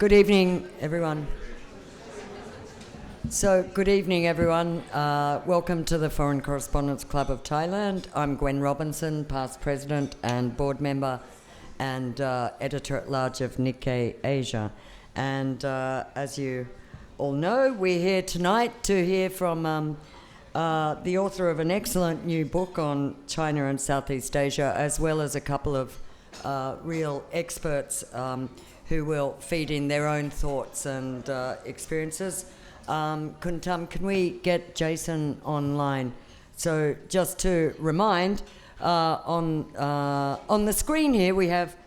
Good evening, everyone. Good evening, everyone. Welcome to the Foreign Correspondents Club of Thailand. I'm Gwen Robinson, past president and board member and editor-at-large of Nikkei Asia. And as you all know, we're here tonight to hear from the author of an excellent new book on China and Southeast Asia, as well as a couple of real experts who will feed in their own thoughts and experiences. Can we get Jason online? So just to remind, on the screen here we have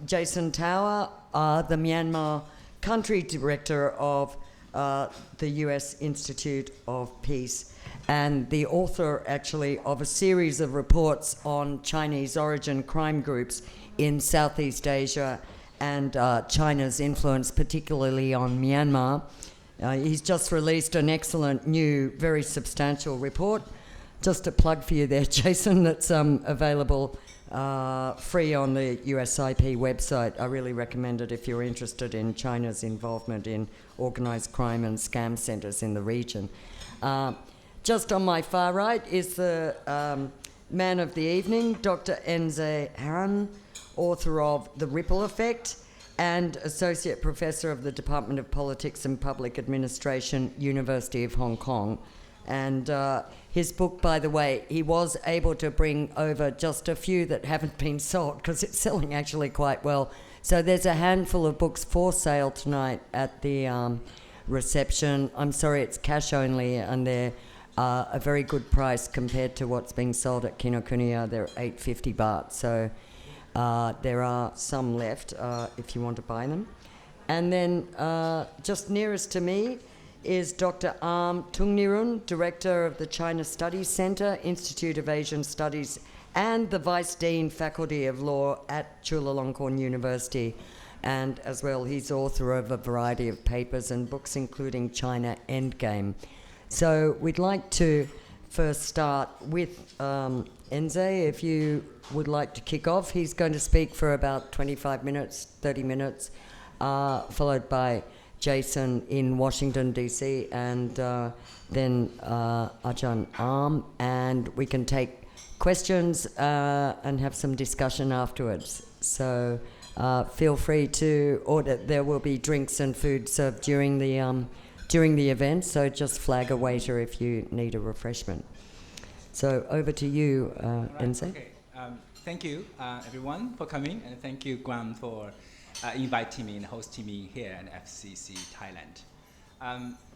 Jason Tower, the Myanmar country director of the US Institute of Peace, and the author actually of a series of reports on Chinese origin crime groups in Southeast Asia and China's influence, particularly on Myanmar. He's just released an excellent new, very substantial report. Just a plug for you there, Jason, that's available free on the USIP website. I really recommend it if you're interested in China's involvement in organised crime and scam centres in the region. Just on my far right is the man of the evening, Dr. Enze Han, author of The Ripple Effect and Associate Professor of the Department of Politics and Public Administration, University of Hong Kong. And his book, by the way, he was able to bring over just a few that haven't been sold because it's selling actually quite well. So there's a handful of books for sale tonight at the reception. I'm sorry, it's cash only, and they're a very good price compared to what's being sold at Kinokuniya. They're 850 baht. So there are some left if you want to buy them. And then just nearest to me is Dr. Tungnirun, Director of the China Studies Center, Institute of Asian Studies, and the Vice Dean, Faculty of Law at Chulalongkorn University. And as well, he's author of a variety of papers and books, including China Endgame. So we'd like to first start with Enze, if you would like to kick off. He's going to speak for about 25 minutes, 30 minutes, followed by Jason in Washington, D.C., and then Ajahn Arm, and we can take questions and have some discussion afterwards. So feel free to order. There will be drinks and food served during the event, so just flag a waiter if you need a refreshment. So over to you, Enze. Okay. Thank you, everyone, for coming, and thank you, Guam, for inviting me and hosting me here at FCC Thailand.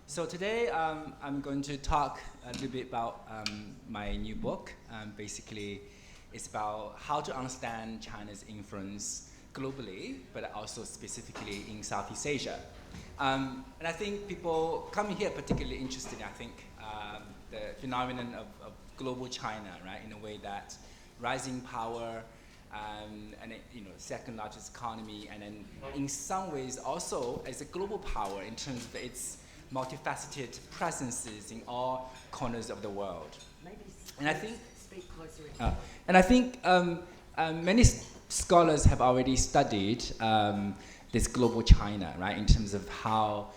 So today, I'm going to talk a little bit about my new book. Basically, it's about how to understand China's influence globally, but also specifically in Southeast Asia. And I think people coming here particularly interested in, I think, the phenomenon of global China, right? In a way that rising power, and second largest economy, and then in some ways also as a global power in terms of its multifaceted presences in all corners of the world. And I think speak closer. And I think many scholars have already studied this global China, right? In terms of how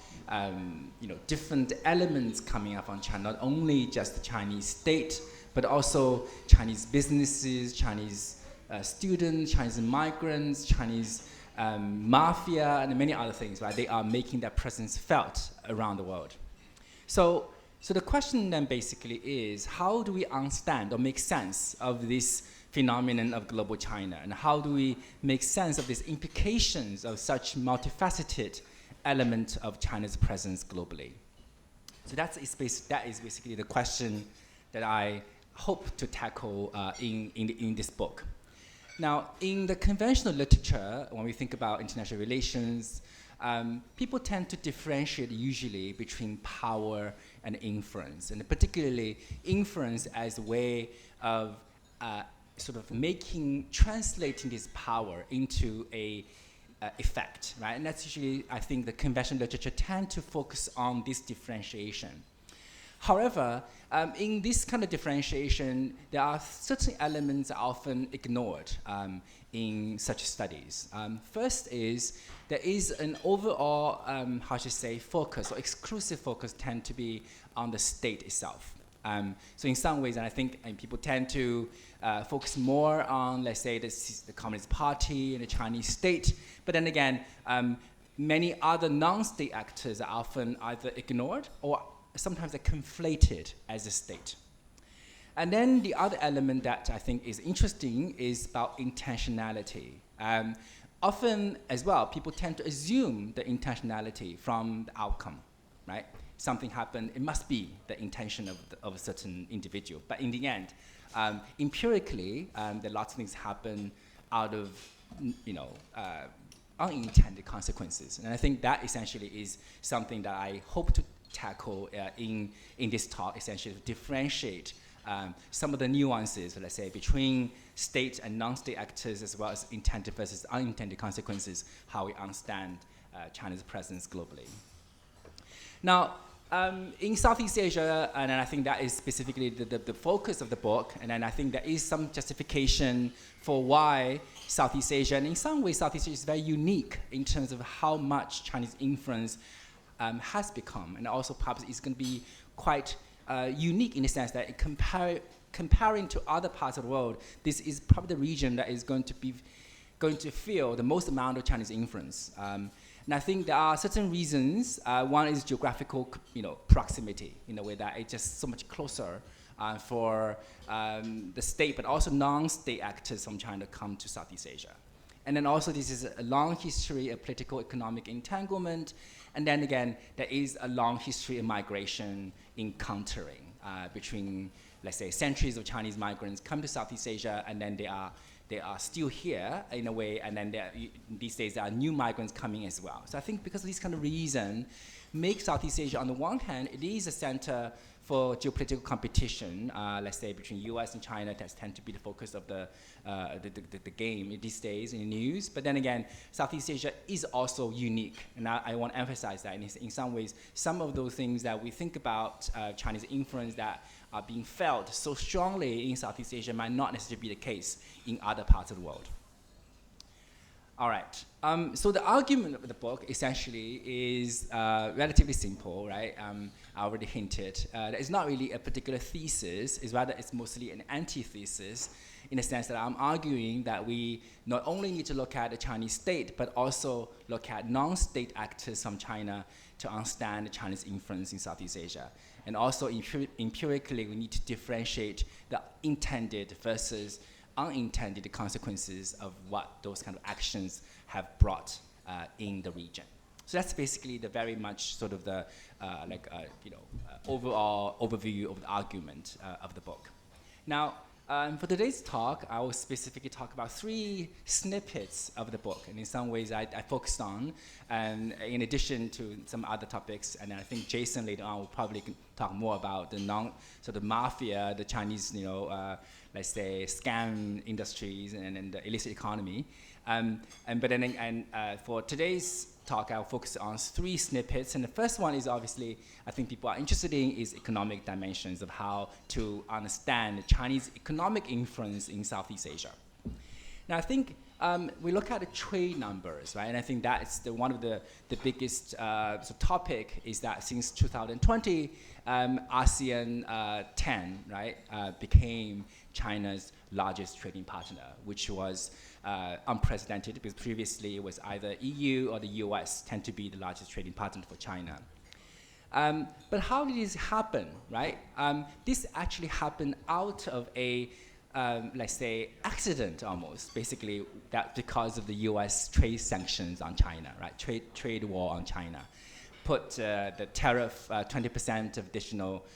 different elements coming up on China, not only just the Chinese state, but also Chinese businesses, Chinese students, Chinese migrants, Chinese mafia, and many other things, right? They are making their presence felt around the world. So the question then basically is, how do we understand or make sense of this phenomenon of global China? And how do we make sense of these implications of such multifaceted element of China's presence globally? So that is basically the question that I hope to tackle in this book. Now, in the conventional literature, when we think about international relations, people tend to differentiate usually between power and influence, and particularly influence as a way of sort of translating this power into a effect, right? And that's usually, I think, the conventional literature tend to focus on this differentiation. However, in this kind of differentiation, there are certain elements often ignored in such studies. First is there is an overall, focus or exclusive focus tend to be on the state itself. So in some ways, and I think people tend to focus more on, let's say, the Communist Party and the Chinese state. But then again, many other non-state actors are often either ignored or sometimes they're conflated as a state. And then the other element that I think is interesting is about intentionality. Often as well, people tend to assume the intentionality from the outcome, right? Something happened, it must be the intention of a certain individual. But in the end, empirically, there are lots of things happen out of, unintended consequences. And I think that essentially is something that I hope to tackle in this talk, essentially to differentiate some of the nuances, let's say, between state and non-state actors, as well as intended versus unintended consequences, how we understand China's presence globally. Now, in Southeast Asia, and I think that is specifically the focus of the book, and then I think there is some justification for why Southeast Asia, and in some ways Southeast Asia is very unique in terms of how much Chinese influence has become, and also perhaps it's going to be quite unique in the sense that comparing to other parts of the world, this is probably the region that is going to feel the most amount of Chinese influence. And I think there are certain reasons. One is geographical, proximity, in a way that it's just so much closer for the state, but also non-state actors from China come to Southeast Asia. And then also this is a long history of political economic entanglement. And then again, there is a long history of migration encountering between, let's say, centuries of Chinese migrants come to Southeast Asia, and then they are still here in a way, and then these days there are new migrants coming as well. So I think because of this kind of reason, make Southeast Asia, on the one hand, it is a center for geopolitical competition, let's say between US and China, that tend to be the focus of the game these days in the news. But then again, Southeast Asia is also unique, and I want to emphasize that. In some ways, some of those things that we think about Chinese influence that are being felt so strongly in Southeast Asia might not necessarily be the case in other parts of the world. All right. So the argument of the book essentially is relatively simple, right? I already hinted. It's not really a particular thesis. It's mostly an antithesis, in the sense that I'm arguing that we not only need to look at the Chinese state, but also look at non-state actors from China to understand the Chinese influence in Southeast Asia. And also empirically, we need to differentiate the intended versus unintended consequences of what those kind of actions have brought in the region. So that's basically the very much sort of the overall overview of the argument of the book. Now, for today's talk, I will specifically talk about 3 snippets of the book, and in some ways I focused on, and in addition to some other topics, and I think Jason later on will probably talk more about the mafia, the Chinese, let's say, scam industries and the illicit economy. For today's talk, I'll focus on 3 snippets. And the first one is obviously, I think people are interested in, is economic dimensions of how to understand the Chinese economic influence in Southeast Asia. Now, I think we look at the trade numbers, right? And I think that's one of the biggest topic is that since 2020, ASEAN 10, right, became China's largest trading partner, which was unprecedented, because previously it was either EU or the US tend to be the largest trading partner for China. But how did this happen, right? This actually happened out of a, let's say, accident almost, basically, that because of the US trade sanctions on China, right? Trade war on China. Put the tariff, 20% of additional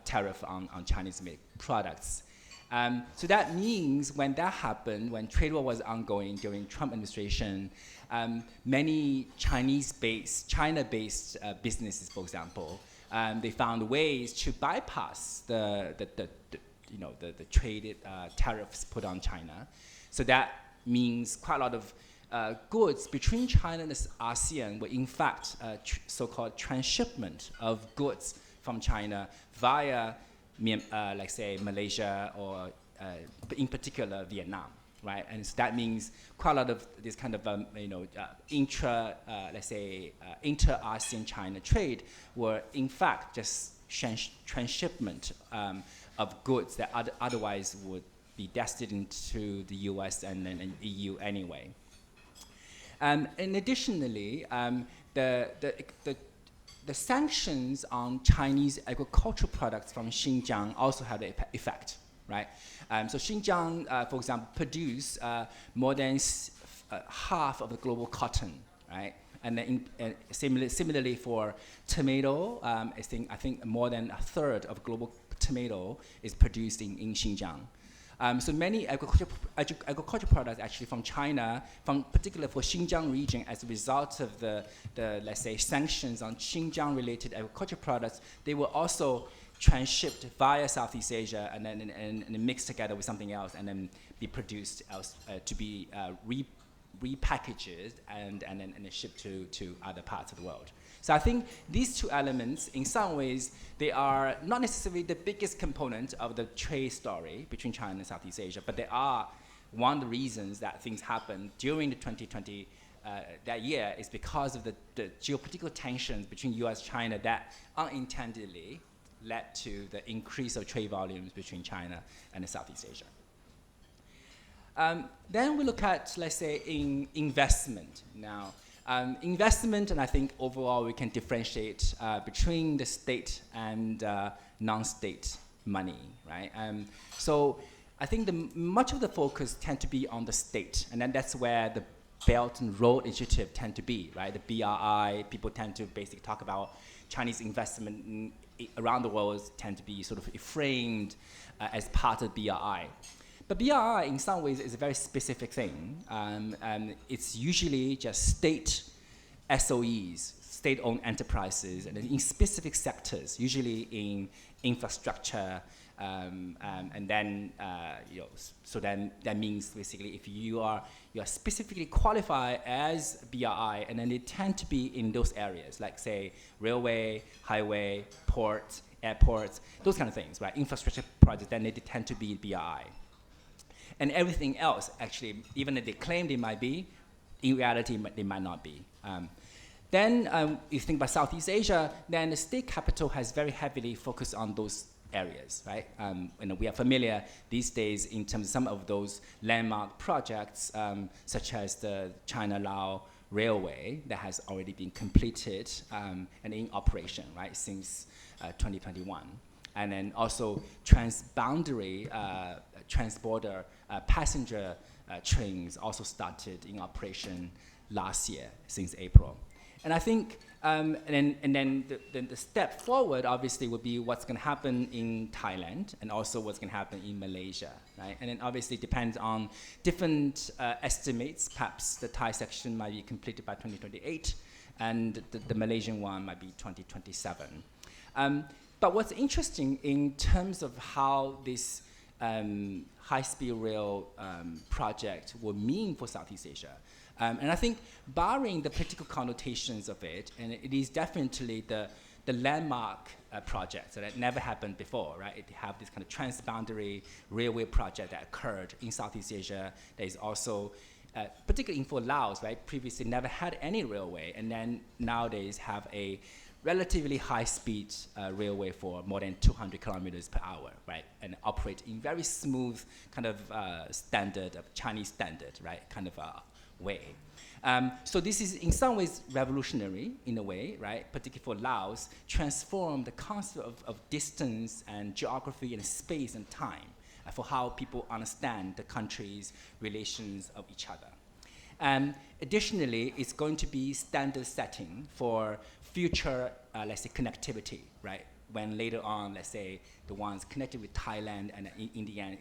tariff on Chinese-made products. So that means when that happened, when trade war was ongoing during Trump administration, many China-based businesses, for example, they found ways to bypass the traded tariffs put on China. So that means quite a lot of goods between China and ASEAN were in fact so-called transshipment of goods from China via, like say, Malaysia or in particular Vietnam, right? And so that means quite a lot of this kind of inter-ASEAN China trade were in fact just transshipment of goods that otherwise would be destined to the US and then EU anyway. And additionally, the sanctions on Chinese agricultural products from Xinjiang also had an effect, right? So Xinjiang, for example, produce more than half of the global cotton, right? And then similarly for tomato, I think more than a third of global tomato is produced in Xinjiang. So many agricultural products actually from China, particularly for Xinjiang region, as a result of the let's say sanctions on Xinjiang-related agricultural products, they were also transshipped via Southeast Asia and then mixed together with something else and then be produced to be repackaged and then shipped to other parts of the world. So I think these two elements, in some ways, they are not necessarily the biggest component of the trade story between China and Southeast Asia, but they are one of the reasons that things happened during the 2020 that year is because of the geopolitical tensions between US and China that unintendedly led to the increase of trade volumes between China and Southeast Asia. Then we look at, let's say, investment now. Investment, and I think overall we can differentiate between the state and non-state money, right? So I think much of the focus tend to be on the state, and then that's where the Belt and Road Initiative tend to be, right? The BRI, people tend to basically talk about Chinese investment around the world tend to be sort of framed as part of BRI. But BRI, in some ways, is a very specific thing. And it's usually just state SOEs, state-owned enterprises, and in specific sectors, usually in infrastructure, and then so then that means basically if you are specifically qualified as BRI, and then they tend to be in those areas, like say railway, highway, ports, airports, those kind of things, right? Infrastructure projects, then they tend to be BRI. And everything else, actually, even if they claim they might be, in reality, they might not be. Then, if you think about Southeast Asia, then the state capital has very heavily focused on those areas, right? We are familiar these days in terms of some of those landmark projects, such as the China-Lao Railway that has already been completed and in operation, right, since 2021. And then also transboundary, transborder passenger trains also started in operation last year, since April. And I think, and then the step forward obviously would be what's going to happen in Thailand and also what's going to happen in Malaysia, right? And then obviously depends on different estimates. Perhaps the Thai section might be completed by 2028, and the Malaysian one might be 2027. But what's interesting in terms of how this high-speed rail project will mean for Southeast Asia, and I think barring the political connotations of it, and it is definitely the landmark project that never happened before, right? It have this kind of transboundary railway project that occurred in Southeast Asia. There is also, particularly for Laos, right? Previously never had any railway, and then nowadays have a relatively high-speed railway for more than 200 kilometers per hour, right? And operate in very smooth kind of standard, Chinese standard, right? Kind of way. So this is in some ways revolutionary in a way, right? Particularly for Laos, transform the concept of distance and geography and space and time for how people understand the country's relations of each other. Additionally, it's going to be standard setting for future, let's say, connectivity, right? When later on, let's say, the ones connected with Thailand and India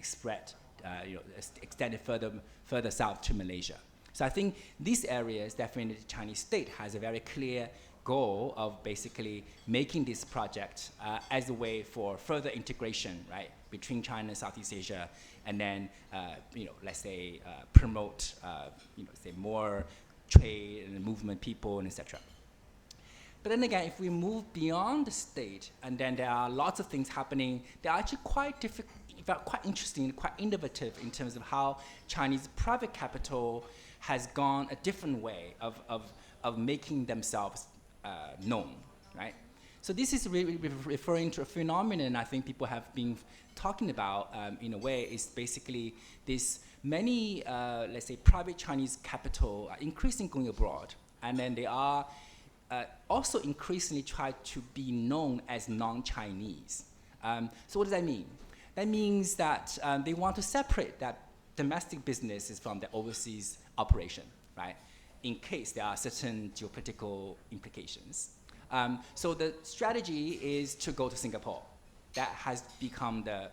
extended further south to Malaysia. So I think these areas, definitely the Chinese state has a very clear goal of basically making this project as a way for further integration, right, between China and Southeast Asia, and then, let's say, promote, say, more trade and movement, people, and etc. But then again, if we move beyond the state, and then there are lots of things happening, they are actually quite interesting, quite innovative in terms of how Chinese private capital has gone a different way of making themselves known, right? So this is really referring to a phenomenon I think people have been talking about in a way, is basically this many, let's say, private Chinese capital are increasingly going abroad, and then they are also increasingly try to be known as non-Chinese. So what does that mean? That means that they want to separate that domestic businesses from the overseas operation, right? In case there are certain geopolitical implications. So the strategy is to go to Singapore. That has become the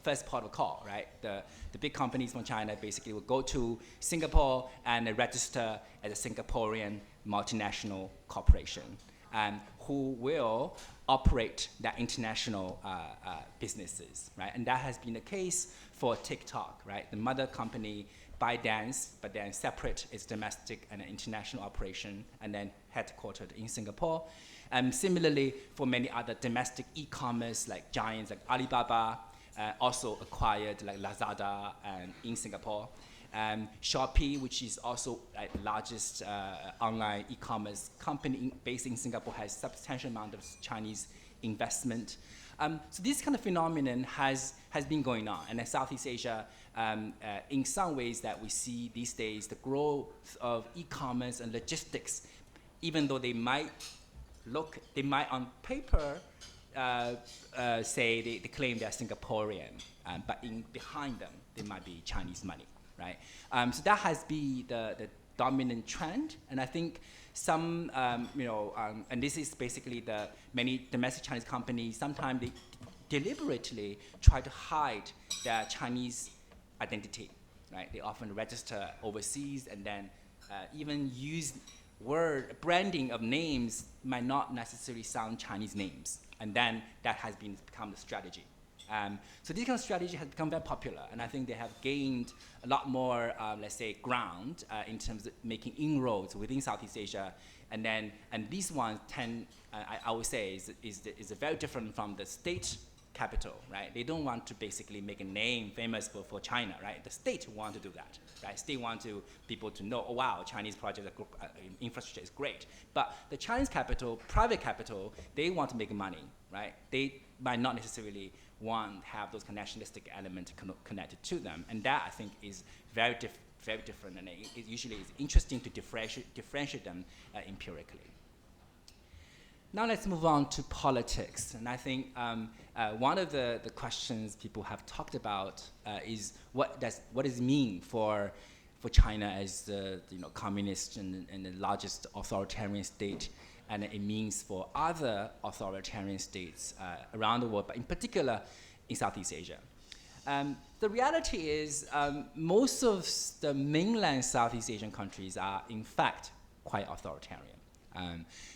first port of call, right? The big companies from China basically will go to Singapore and register as a Singaporean multinational corporation, who will operate that international businesses, right? And that has been the case for TikTok, right? The mother company ByteDance, but then separate its domestic and international operation, and then headquartered in Singapore. Similarly, for many other domestic e-commerce like giants like Alibaba, also acquired like Lazada in Singapore. Shopee, which is also the largest online e-commerce company based in Singapore, has substantial amount of Chinese investment. So this kind of phenomenon has been going on, and in Southeast Asia, in some ways that we see these days, the growth of e-commerce and logistics, even though they might on paper say they claim they're Singaporean, but behind them, there might be Chinese money, right? So that has been the dominant trend, and I think some, and this is basically the many domestic Chinese companies, sometimes they deliberately try to hide their Chinese identity, right? They often register overseas and then even use branding of names might not necessarily sound Chinese names, and then that has become the strategy. So this kind of strategy has become very popular, and I think they have gained a lot more, let's say, ground in terms of making inroads within Southeast Asia, and these ones tend, I would say, is very different from the state capital, right? They don't want to basically make a name famous for China, right? The state want to do that, right? State want people to know, oh wow, Chinese project infrastructure is great. But the Chinese capital, private capital, they want to make money, right? They might not necessarily want to have those nationalistic elements connected to them, and that I think is very different, and it usually is interesting to differentiate them empirically. Now let's move on to politics, and I think one of the questions people have talked about is what does it mean for China as the communist and the largest authoritarian state, and it means for other authoritarian states around the world, but in particular in Southeast Asia. The reality is most of the mainland Southeast Asian countries are in fact quite authoritarian.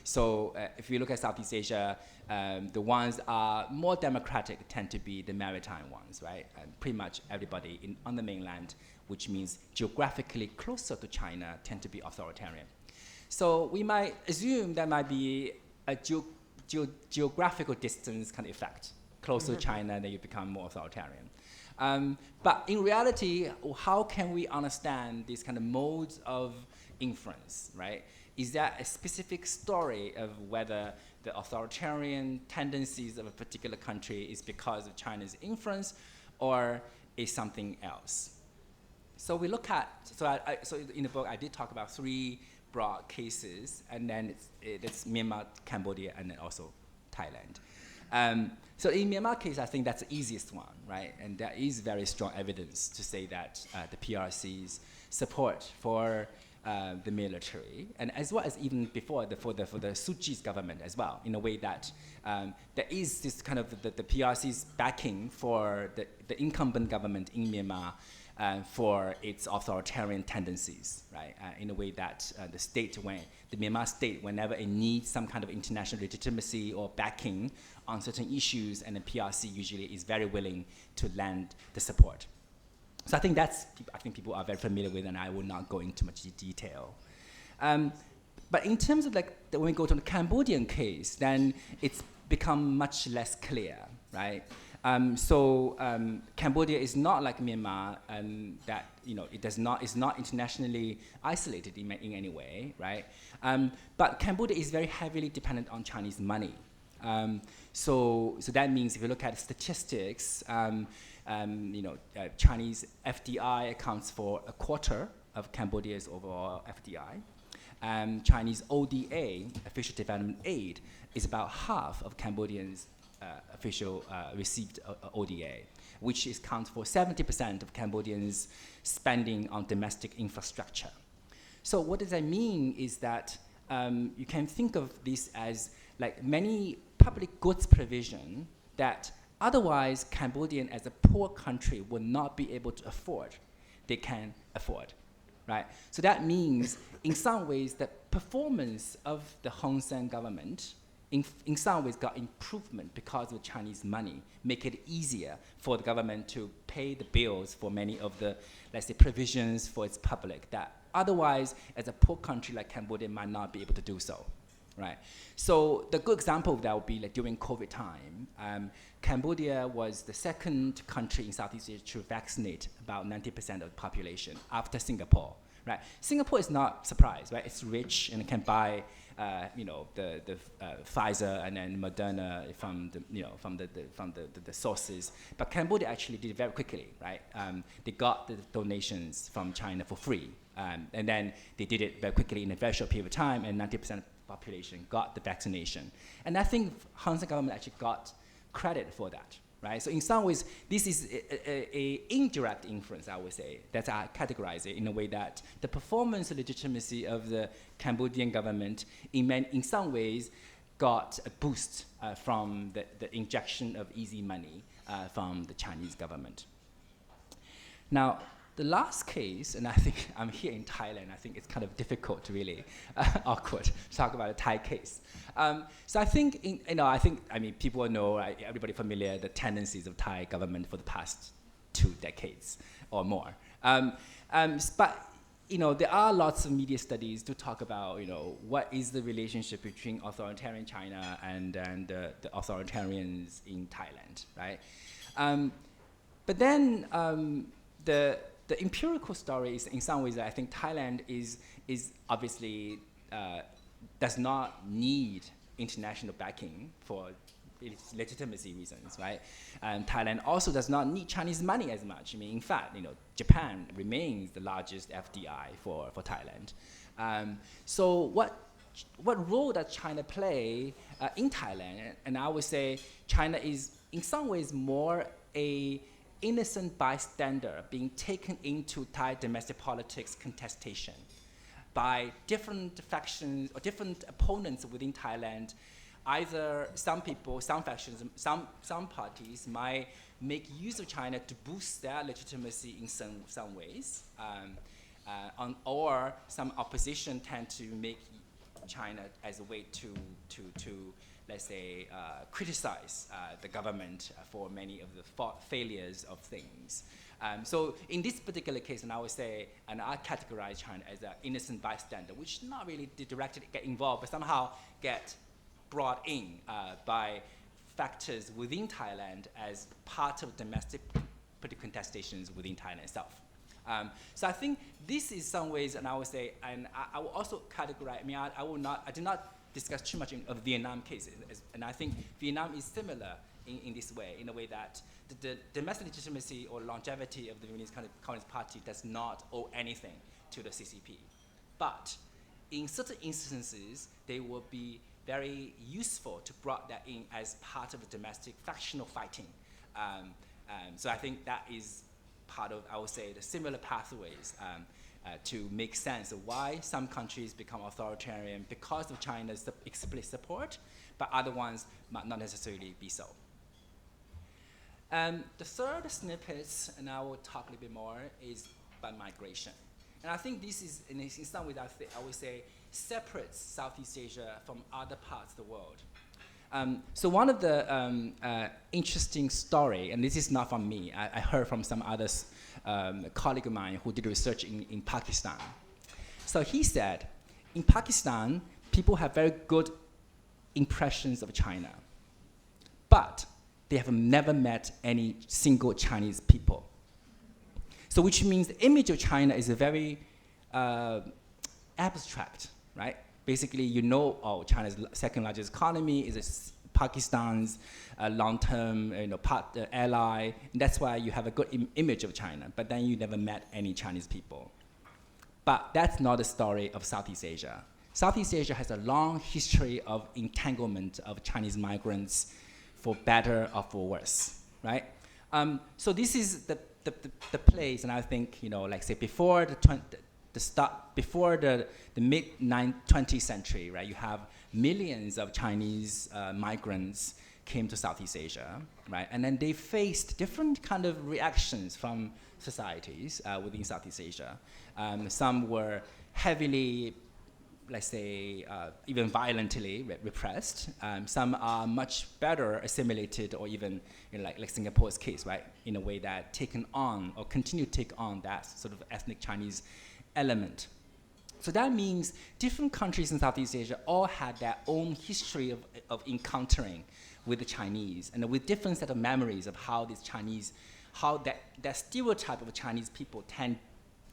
So if you look at Southeast Asia, the ones are more democratic tend to be the maritime ones, right? And pretty much everybody on the mainland, which means geographically closer to China, tend to be authoritarian. So we might assume there might be a geographical distance kind of effect. Closer to China, then you become more authoritarian. But in reality, how can we understand these kind of modes of influence, right? Is that a specific story of whether the authoritarian tendencies of a particular country is because of China's influence, or is something else? So we look at, so in the book I did talk about 3 broad cases, and then it's Myanmar, Cambodia, and then also Thailand. So in Myanmar case, I think that's the easiest one, right? And there is very strong evidence to say that the PRC's support for the military, and as well as even before for the Suu Kyi's government as well, in a way that there is this kind of the PRC's backing for the incumbent government in Myanmar for its authoritarian tendencies, right? In a way that the Myanmar state, whenever it needs some kind of international legitimacy or backing on certain issues, and the PRC usually is very willing to lend the support. So I think people are very familiar with, and I will not go into much detail. But in terms of like, when we go to the Cambodian case, then it's become much less clear, right? Cambodia is not like Myanmar, that it's not internationally isolated in any way, right? But Cambodia is very heavily dependent on Chinese money. So that means if you look at statistics, Chinese FDI accounts for a quarter of Cambodia's overall FDI. Chinese ODA, official development aid, is about half of Cambodians' official received ODA, which accounts for 70% of Cambodians' spending on domestic infrastructure. So what does that mean is that you can think of this as like many public goods provision that otherwise Cambodian as a poor country would not be able to afford, they can afford, right? So that means in some ways the performance of the Hun Sen government in some ways got improvement because of Chinese money, make it easier for the government to pay the bills for many of the, let's say, provisions for its public that otherwise, as a poor country like Cambodia might not be able to do so, right? So the good example of that would be like during COVID time, Cambodia was the second country in Southeast Asia to vaccinate about 90% of the population after Singapore, right? Singapore is not surprised, right? It's rich and it can buy the Pfizer and then Moderna from the sources, but Cambodia actually did it very quickly, right? They got the donations from China for free, and then they did it very quickly in a very short period of time, and 90% of the population got the vaccination. And I think Hun Sen government actually got credit for that, right? So in some ways, this is a indirect influence, I would say, that I categorize it in a way that the performance and legitimacy of the Cambodian government in some ways got a boost from the injection of easy money from the Chinese government. Now, the last case, and I think I'm here in Thailand, I think it's kind of difficult to really awkward to talk about a Thai case. So I think, people know, everybody familiar, the tendencies of Thai government for the past 2 decades or more. But there are lots of media studies to talk about, what is the relationship between authoritarian China and the authoritarians in Thailand, right? But then the empirical story is, in some ways, I think Thailand is obviously does not need international backing for its legitimacy reasons, right? And Thailand also does not need Chinese money as much. I mean, in fact, Japan remains the largest FDI for Thailand. So what role does China play in Thailand? And I would say China is, in some ways, more a innocent bystander being taken into Thai domestic politics contestation by different factions or different opponents within Thailand. Either some people, some factions, some parties might make use of China to boost their legitimacy in some ways, or some opposition tend to make China as a way to let's say, criticize the government for many of the failures of things. So in this particular case, and I would say, and I categorize China as an innocent bystander, which not really directly get involved, but somehow get brought in by factors within Thailand as part of domestic political contestations within Thailand itself. So I think this is some ways, and I would say, and I will also categorize, I did not discuss too much of Vietnam cases, and I think Vietnam is similar in this way, in a way that the domestic legitimacy or longevity of the Vietnamese Communist Party does not owe anything to the CCP. But in certain instances, they will be very useful to brought that in as part of the domestic factional fighting. So I think that is part of, I would say, the similar pathways to make sense of why some countries become authoritarian because of China's explicit support, but other ones might not necessarily be so. The third snippet, and I will talk a little bit more, is about migration. And I think this is, in some ways, I would say, separates Southeast Asia from other parts of the world. So one of the interesting story, and this is not from me, I heard from some others, a colleague of mine who did research in Pakistan. So he said, in Pakistan, people have very good impressions of China, but they have never met any single Chinese people. So which means the image of China is a very abstract, right? Basically, oh, China's second largest economy is Pakistan's long-term ally. And that's why you have a good image of China, but then you never met any Chinese people. But that's not the story of Southeast Asia. Southeast Asia has a long history of entanglement of Chinese migrants, for better or for worse, right? So this is the place, and I think, like say before the mid 20th century, right? You have millions of Chinese migrants came to Southeast Asia, right? And then they faced different kind of reactions from societies within Southeast Asia. Some were heavily, let's say, even violently repressed. Some are much better assimilated, or even like Singapore's case, right? In a way that taken on or continue to take on that sort of ethnic Chinese element. So that means different countries in Southeast Asia all had their own history of encountering with the Chinese, and with different set of memories of how these Chinese, how that stereotype of Chinese people tend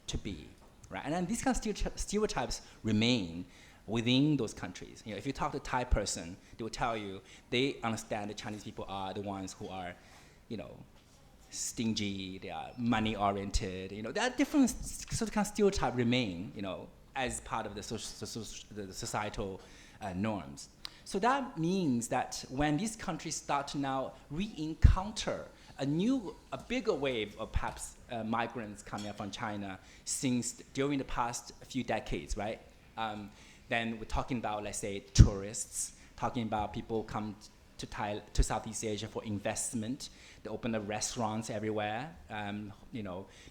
to be, right? And then these kind of stereotypes remain within those countries. If you talk to a Thai person, they will tell you they understand the Chinese people are the ones who are, stingy, they are money-oriented. There are different sort of kind of stereotypes remain, as part of the societal norms. So that means that when these countries start to now re-encounter a bigger wave of perhaps migrants coming up from China since during the past few decades, right? Then we're talking about, let's say, tourists, talking about people come to Southeast Asia for investment. They open up restaurants everywhere.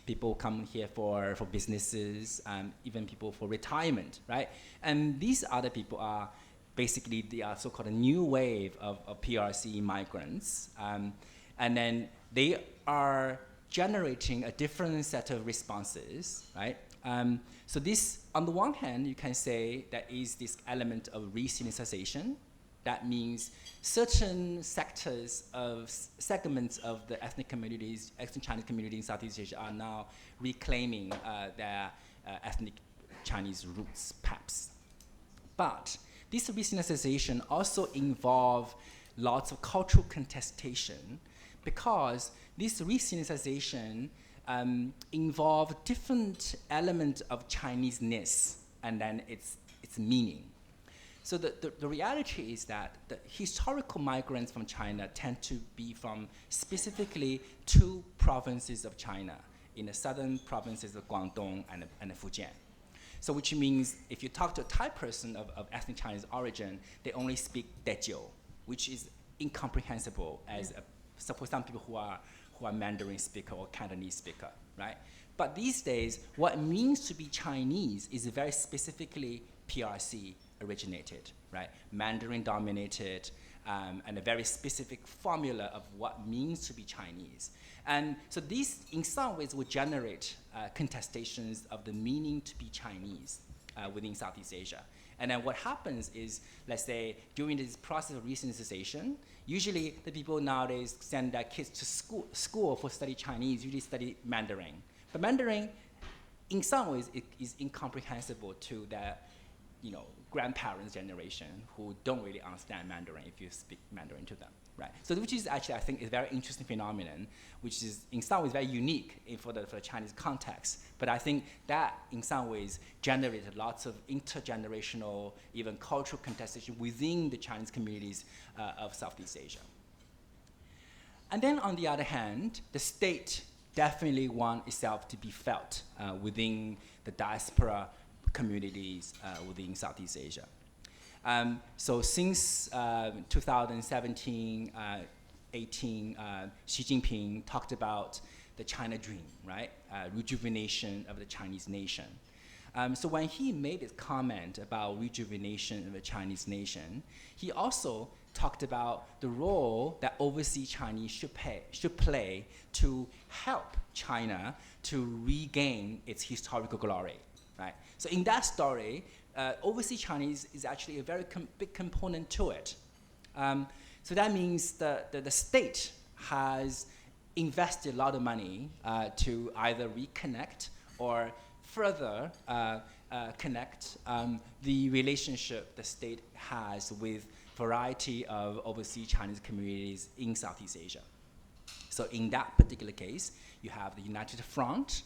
People come here for businesses, even people for retirement, right? And these other people are basically the so-called a new wave of PRC migrants. And then they are generating a different set of responses, right? So this, on the one hand, you can say that is this element of re-sinicization. That means certain segments of the ethnic communities, ethnic Chinese community in Southeast Asia are now reclaiming their ethnic Chinese roots, perhaps. But this re-sinicization also involves lots of cultural contestation, because this re-sinicization involves different elements of Chinese-ness and then its meaning. So the reality is that the historical migrants from China tend to be from specifically two provinces of China, in the southern provinces of Guangdong and Fujian. So which means if you talk to a Thai person of ethnic Chinese origin, they only speak Dejiu, which is incomprehensible for some people who are Mandarin speaker or Cantonese speaker, right? But these days, what it means to be Chinese is very specifically PRC originated, right? Mandarin dominated, and a very specific formula of what means to be Chinese. And so these, in some ways, would generate contestations of the meaning to be Chinese within Southeast Asia. And then what happens is, let's say, during this process of re-sinicization, usually the people nowadays send their kids to school for study Chinese, usually study Mandarin. But Mandarin, in some ways, it is incomprehensible to their grandparents' generation who don't really understand Mandarin if you speak Mandarin to them, right? So which is actually, I think, a very interesting phenomenon, which is in some ways very unique for the Chinese context. But I think that in some ways generated lots of intergenerational, even cultural contestation within the Chinese communities of Southeast Asia. And then on the other hand, the state definitely wants itself to be felt within the diaspora communities within Southeast Asia. So since 2017, 18, Xi Jinping talked about the China dream, right? Rejuvenation of the Chinese nation. So when he made his comment about rejuvenation of the Chinese nation, he also talked about the role that overseas Chinese should play to help China to regain its historical glory. Right? So in that story, overseas Chinese is actually a very big component to it. So that means the state has invested a lot of money to either reconnect or further connect the relationship the state has with variety of overseas Chinese communities in Southeast Asia. So in that particular case, you have the United Front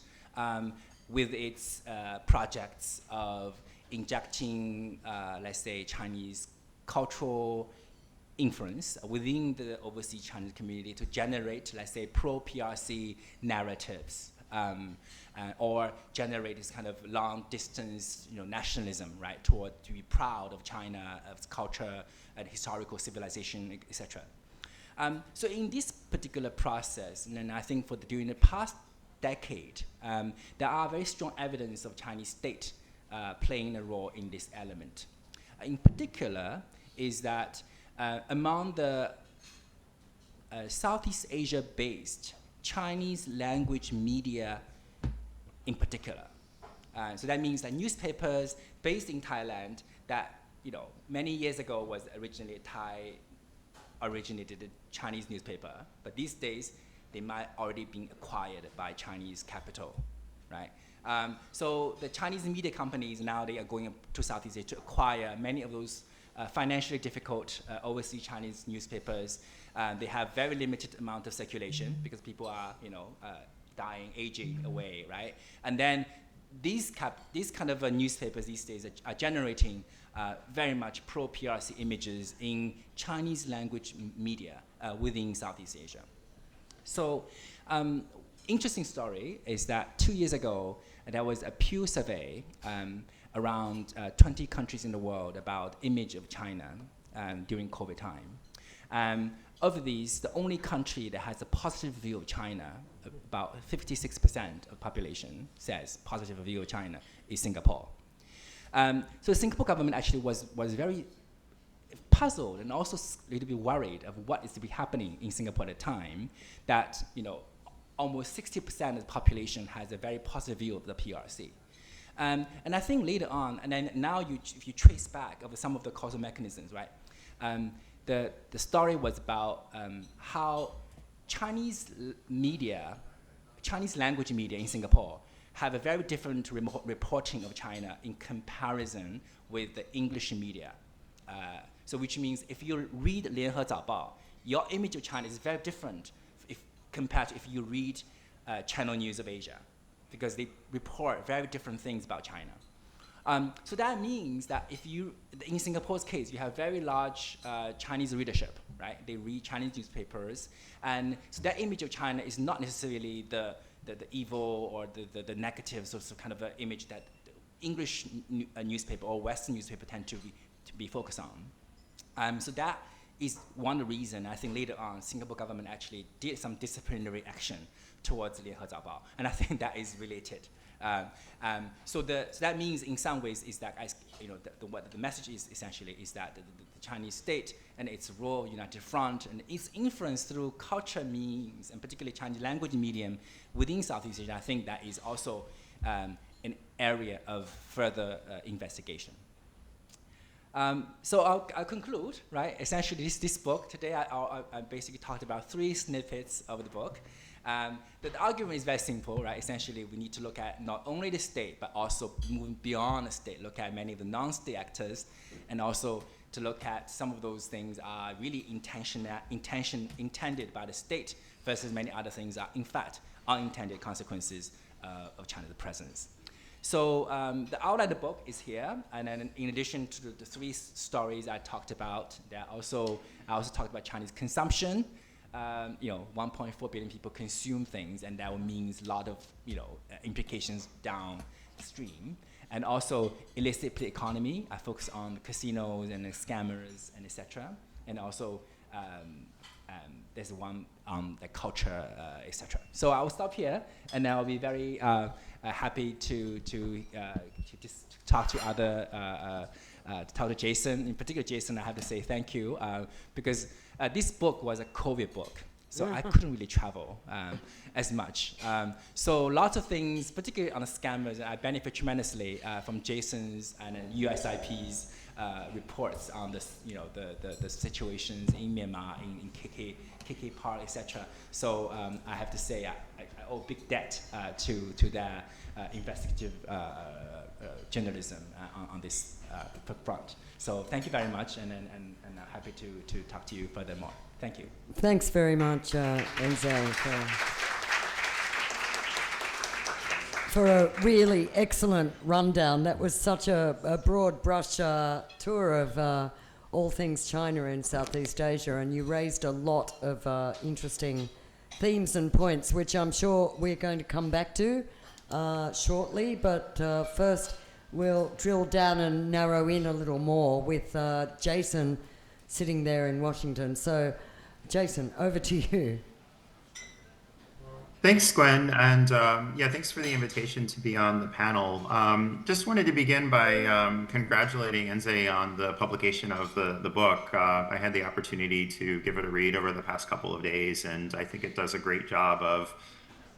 with its projects of injecting, let's say, Chinese cultural influence within the overseas Chinese community to generate, let's say, pro-PRC narratives, or generate this kind of long-distance, nationalism, right, to be proud of China, of its culture and historical civilization, etc. So in this particular process, and I think during the past decade, there are very strong evidence of Chinese state playing a role in this element. In particular, is that among the Southeast Asia-based Chinese language media in particular. So that means that newspapers based in Thailand that, many years ago was originally originated Chinese newspaper, but these days they might already been acquired by Chinese capital, right? So the Chinese media companies now, they are going to Southeast Asia to acquire many of those financially difficult overseas Chinese newspapers. They have very limited amount of circulation because people are, dying, aging away, right? And then these kind of newspapers these days are generating very much pro-PRC images in Chinese language media within Southeast Asia. So interesting story is that 2 years ago, there was a Pew survey around 20 countries in the world about image of China during COVID time. Of these, the only country that has a positive view of China, about 56% of population says positive view of China, is Singapore. So the Singapore government actually was very puzzled and also a little bit worried of what is to be happening in Singapore at the time, that almost 60% of the population has a very positive view of the PRC. And I think later on, and then now if you trace back over some of the causal mechanisms, right? The story was about how Chinese language media in Singapore have a very different reporting of China in comparison with the English media. So which means if you read 联合早报, your image of China is very different compared to if you read Channel News of Asia, because they report very different things about China. So that means that in Singapore's case, you have very large Chinese readership, right? They read Chinese newspapers, and so that image of China is not necessarily the evil or the negative sort of kind of image that English newspaper or Western newspaper tend to be focused on. So that is one reason I think later on Singapore government actually did some disciplinary action towards 联合早报, and I think that is related. So that means in some ways is that what the message is essentially is that the Chinese state and its role, United Front, and its influence through culture means, and particularly Chinese language medium within Southeast Asia, I think that is also an area of further investigation. So I'll conclude, right? Essentially, this book today, I basically talked about 3 snippets of the book. The argument is very simple, right? Essentially, we need to look at not only the state, but also moving beyond the state, look at many of the non-state actors, and also to look at some of those things are really intended by the state versus many other things are, in fact, unintended consequences of China's presence. So the outline of the book is here, and then in addition to the 3 stories I talked about, I also talked about Chinese consumption. 1.4 billion people consume things, and that means a lot of implications downstream. And also illicit play economy. I focus on the casinos and the scammers and etc. And also there's one on the culture, etc. So I will stop here, and I'll be very happy to just talk to other. Talk to Jason. In particular, Jason, I have to say thank you because this book was a COVID book. so I couldn't really travel as much. So lots of things, particularly on the scammers, I benefit tremendously from Jason's and USIP's reports on this, the situations in Myanmar, in KK Park, etc. So I have to say I owe big debt to their investigative journalism on this front. So thank you very much, and I'm happy to talk to you furthermore. Thank you. Thanks very much, Enze, for a really excellent rundown. That was such a broad brush tour of all things China and Southeast Asia, and you raised a lot of interesting themes and points, which I'm sure we're going to come back to shortly. But first, we'll drill down and narrow in a little more with Jason sitting there in Washington. So, Jason, over to you. Thanks, Gwen, and thanks for the invitation to be on the panel. Just wanted to begin by congratulating Enze on the publication of the book. I had the opportunity to give it a read over the past couple of days, and I think it does a great job of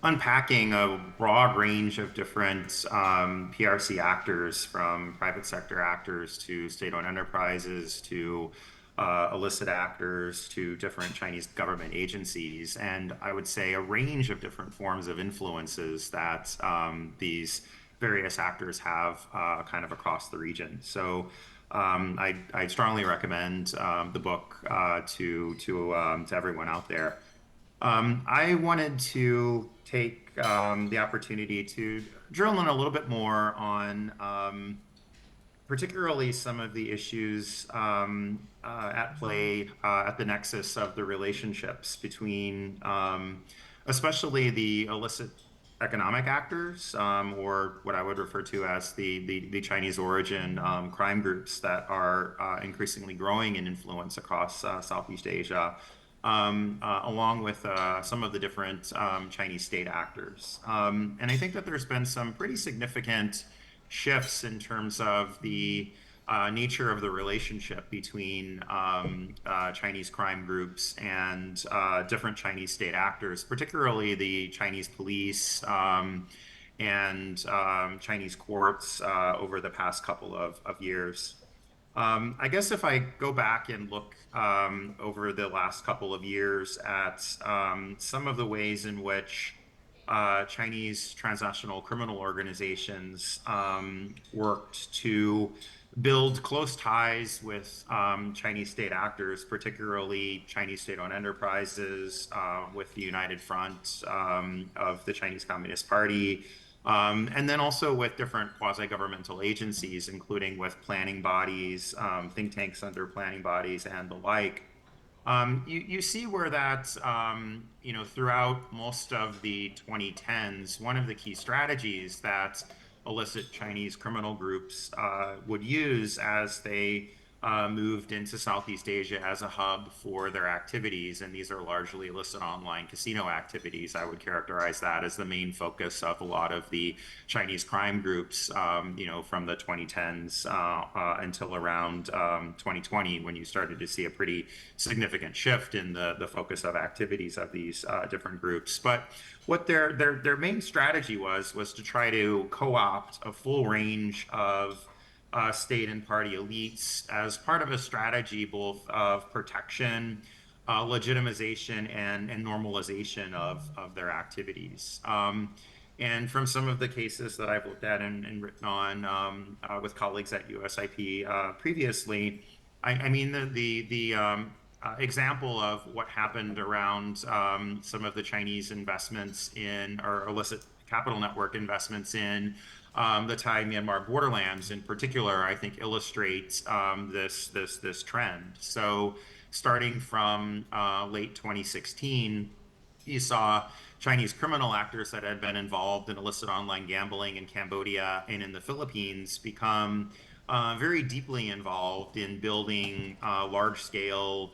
unpacking a broad range of different PRC actors, from private sector actors to state-owned enterprises to illicit actors to different Chinese government agencies, and I would say a range of different forms of influences that these various actors have kind of across the region. So I strongly recommend the book to everyone out there. I wanted to take the opportunity to drill in a little bit more on particularly some of the issues at play at the nexus of the relationships between especially the illicit economic actors, or what I would refer to as the Chinese origin crime groups that are increasingly growing in influence across Southeast Asia, along with some of the different Chinese state actors. And I think that there's been some pretty significant shifts in terms of the nature of the relationship between Chinese crime groups and different Chinese state actors, particularly the Chinese police and Chinese courts over the past couple of years. I guess if I go back and look over the last couple of years at some of the ways in which Chinese transnational criminal organizations worked to build close ties with Chinese state actors, particularly Chinese state-owned enterprises, with the United Front of the Chinese Communist Party, and then also with different quasi-governmental agencies, including with planning bodies, think tanks under planning bodies, and the like. You see where that, throughout most of the 2010s, one of the key strategies that illicit Chinese criminal groups would use as they moved into Southeast Asia as a hub for their activities, and these are largely illicit online casino activities. I would characterize that as the main focus of a lot of the Chinese crime groups, from the 2010s until around 2020, when you started to see a pretty significant shift in the focus of activities of these different groups. But what their main strategy was to try to co-opt a full range of state and party elites as part of a strategy both of protection, legitimization, and normalization of their activities. And from some of the cases that I've looked at and written on with colleagues at USIP previously, I mean the example of what happened around some of the Chinese investments in, or illicit capital network investments in, the Thai-Myanmar borderlands in particular, I think illustrates this trend. So starting from late 2016, you saw Chinese criminal actors that had been involved in illicit online gambling in Cambodia and in the Philippines become very deeply involved in building large-scale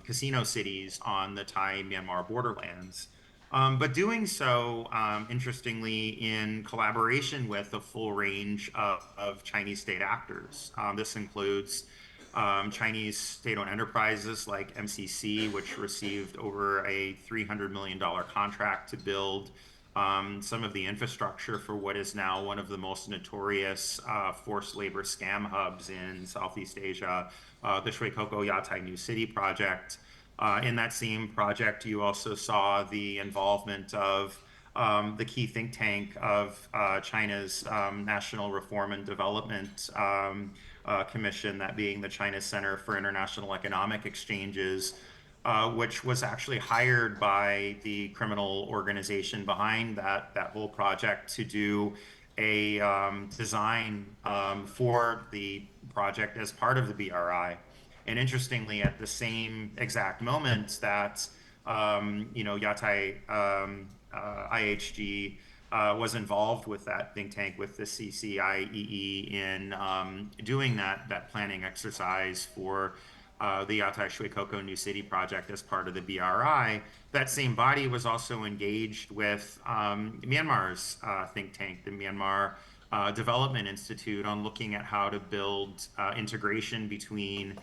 casino cities on the Thai-Myanmar borderlands. But doing so, interestingly, in collaboration with a full range of Chinese state actors. This includes Chinese state-owned enterprises like MCC, which received over a $300 million contract to build some of the infrastructure for what is now one of the most notorious forced labor scam hubs in Southeast Asia, the Shuikoko Yatai New City project. In that same project, you also saw the involvement of the key think tank of China's National Reform and Development Commission, that being the China Center for International Economic Exchanges, which was actually hired by the criminal organization behind that whole project to do a design for the project as part of the BRI. And interestingly, at the same exact moment that Yatai IHG was involved with that think tank, with the CCIEE, in doing that planning exercise for the Yatai Shuikoko New City project as part of the BRI. That same body was also engaged with Myanmar's think tank, the Myanmar Development Institute, on looking at how to build integration between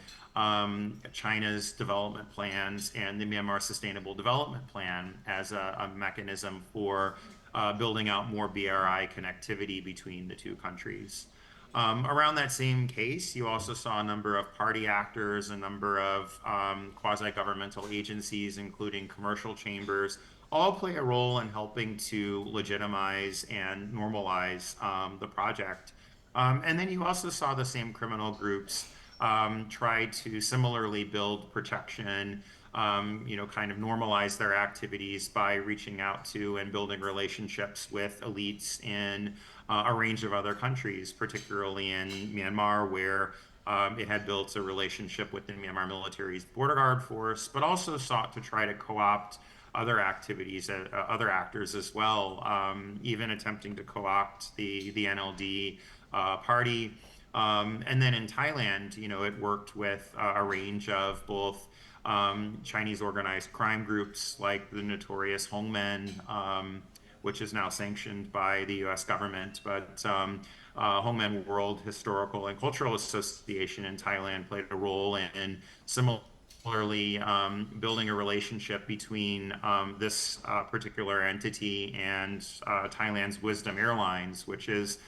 China's development plans and the Myanmar Sustainable Development Plan as a mechanism for building out more BRI connectivity between the two countries. Around that same case, you also saw a number of party actors, a number of quasi-governmental agencies, including commercial chambers, all play a role in helping to legitimize and normalize the project. And then you also saw the same criminal groups try to similarly build protection, kind of normalize their activities by reaching out to and building relationships with elites in a range of other countries, particularly in Myanmar, where it had built a relationship with the Myanmar military's border guard force, but also sought to try to co-opt other activities, other actors as well, even attempting to co-opt the NLD party. And then in Thailand, it worked with a range of both Chinese organized crime groups like the notorious Hongmen, which is now sanctioned by the US government, but Hongmen World Historical and Cultural Association in Thailand played a role in similarly building a relationship between this particular entity and Thailand's Wisdom Airlines, which is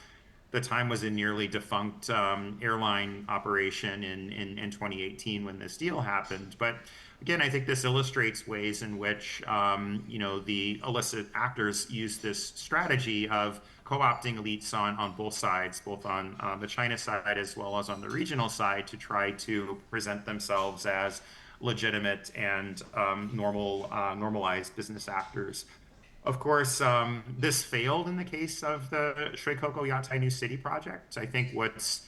the time was a nearly defunct airline operation in 2018 when this deal happened. But again, I think this illustrates ways in which the illicit actors use this strategy of co-opting elites on both sides, both on the China side as well as on the regional side, to try to present themselves as legitimate and normalized business actors. Of course, this failed in the case of the Shuikoko Yatai New City project. I think what's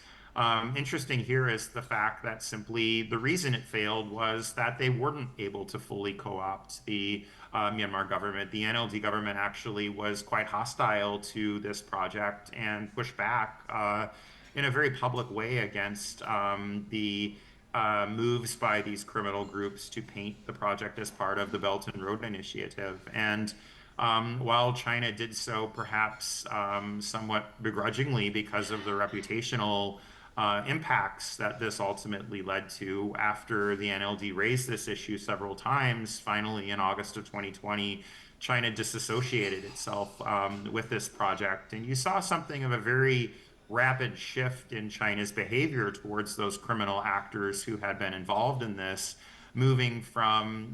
interesting here is the fact that simply the reason it failed was that they weren't able to fully co-opt the Myanmar government. The NLD government actually was quite hostile to this project and pushed back in a very public way against the moves by these criminal groups to paint the project as part of the Belt and Road Initiative. And while China did so perhaps somewhat begrudgingly because of the reputational impacts that this ultimately led to, after the NLD raised this issue several times, finally in August of 2020, China disassociated itself with this project. And you saw something of a very rapid shift in China's behavior towards those criminal actors who had been involved in this, moving from,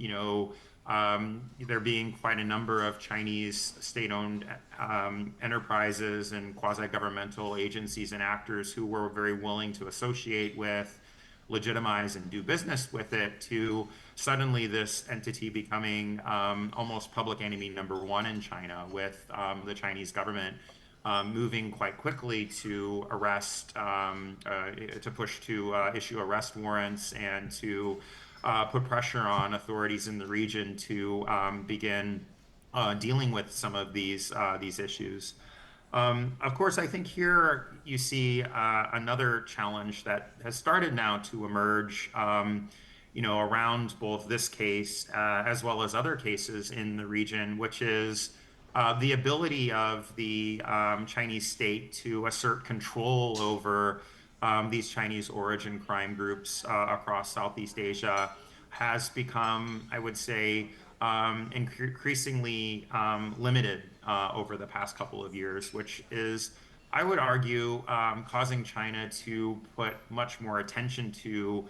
there being quite a number of Chinese state-owned enterprises and quasi-governmental agencies and actors who were very willing to associate with, legitimize, and do business with it, to suddenly this entity becoming almost public enemy number one in China, with the Chinese government moving quite quickly to arrest, to push to issue arrest warrants and to put pressure on authorities in the region to begin dealing with some of these issues. Of course, I think here you see another challenge that has started now to emerge, around both this case as well as other cases in the region, which is the ability of the Chinese state to assert control over these Chinese origin crime groups across Southeast Asia has become, I would say, increasingly limited over the past couple of years, which is, I would argue, causing China to put much more attention to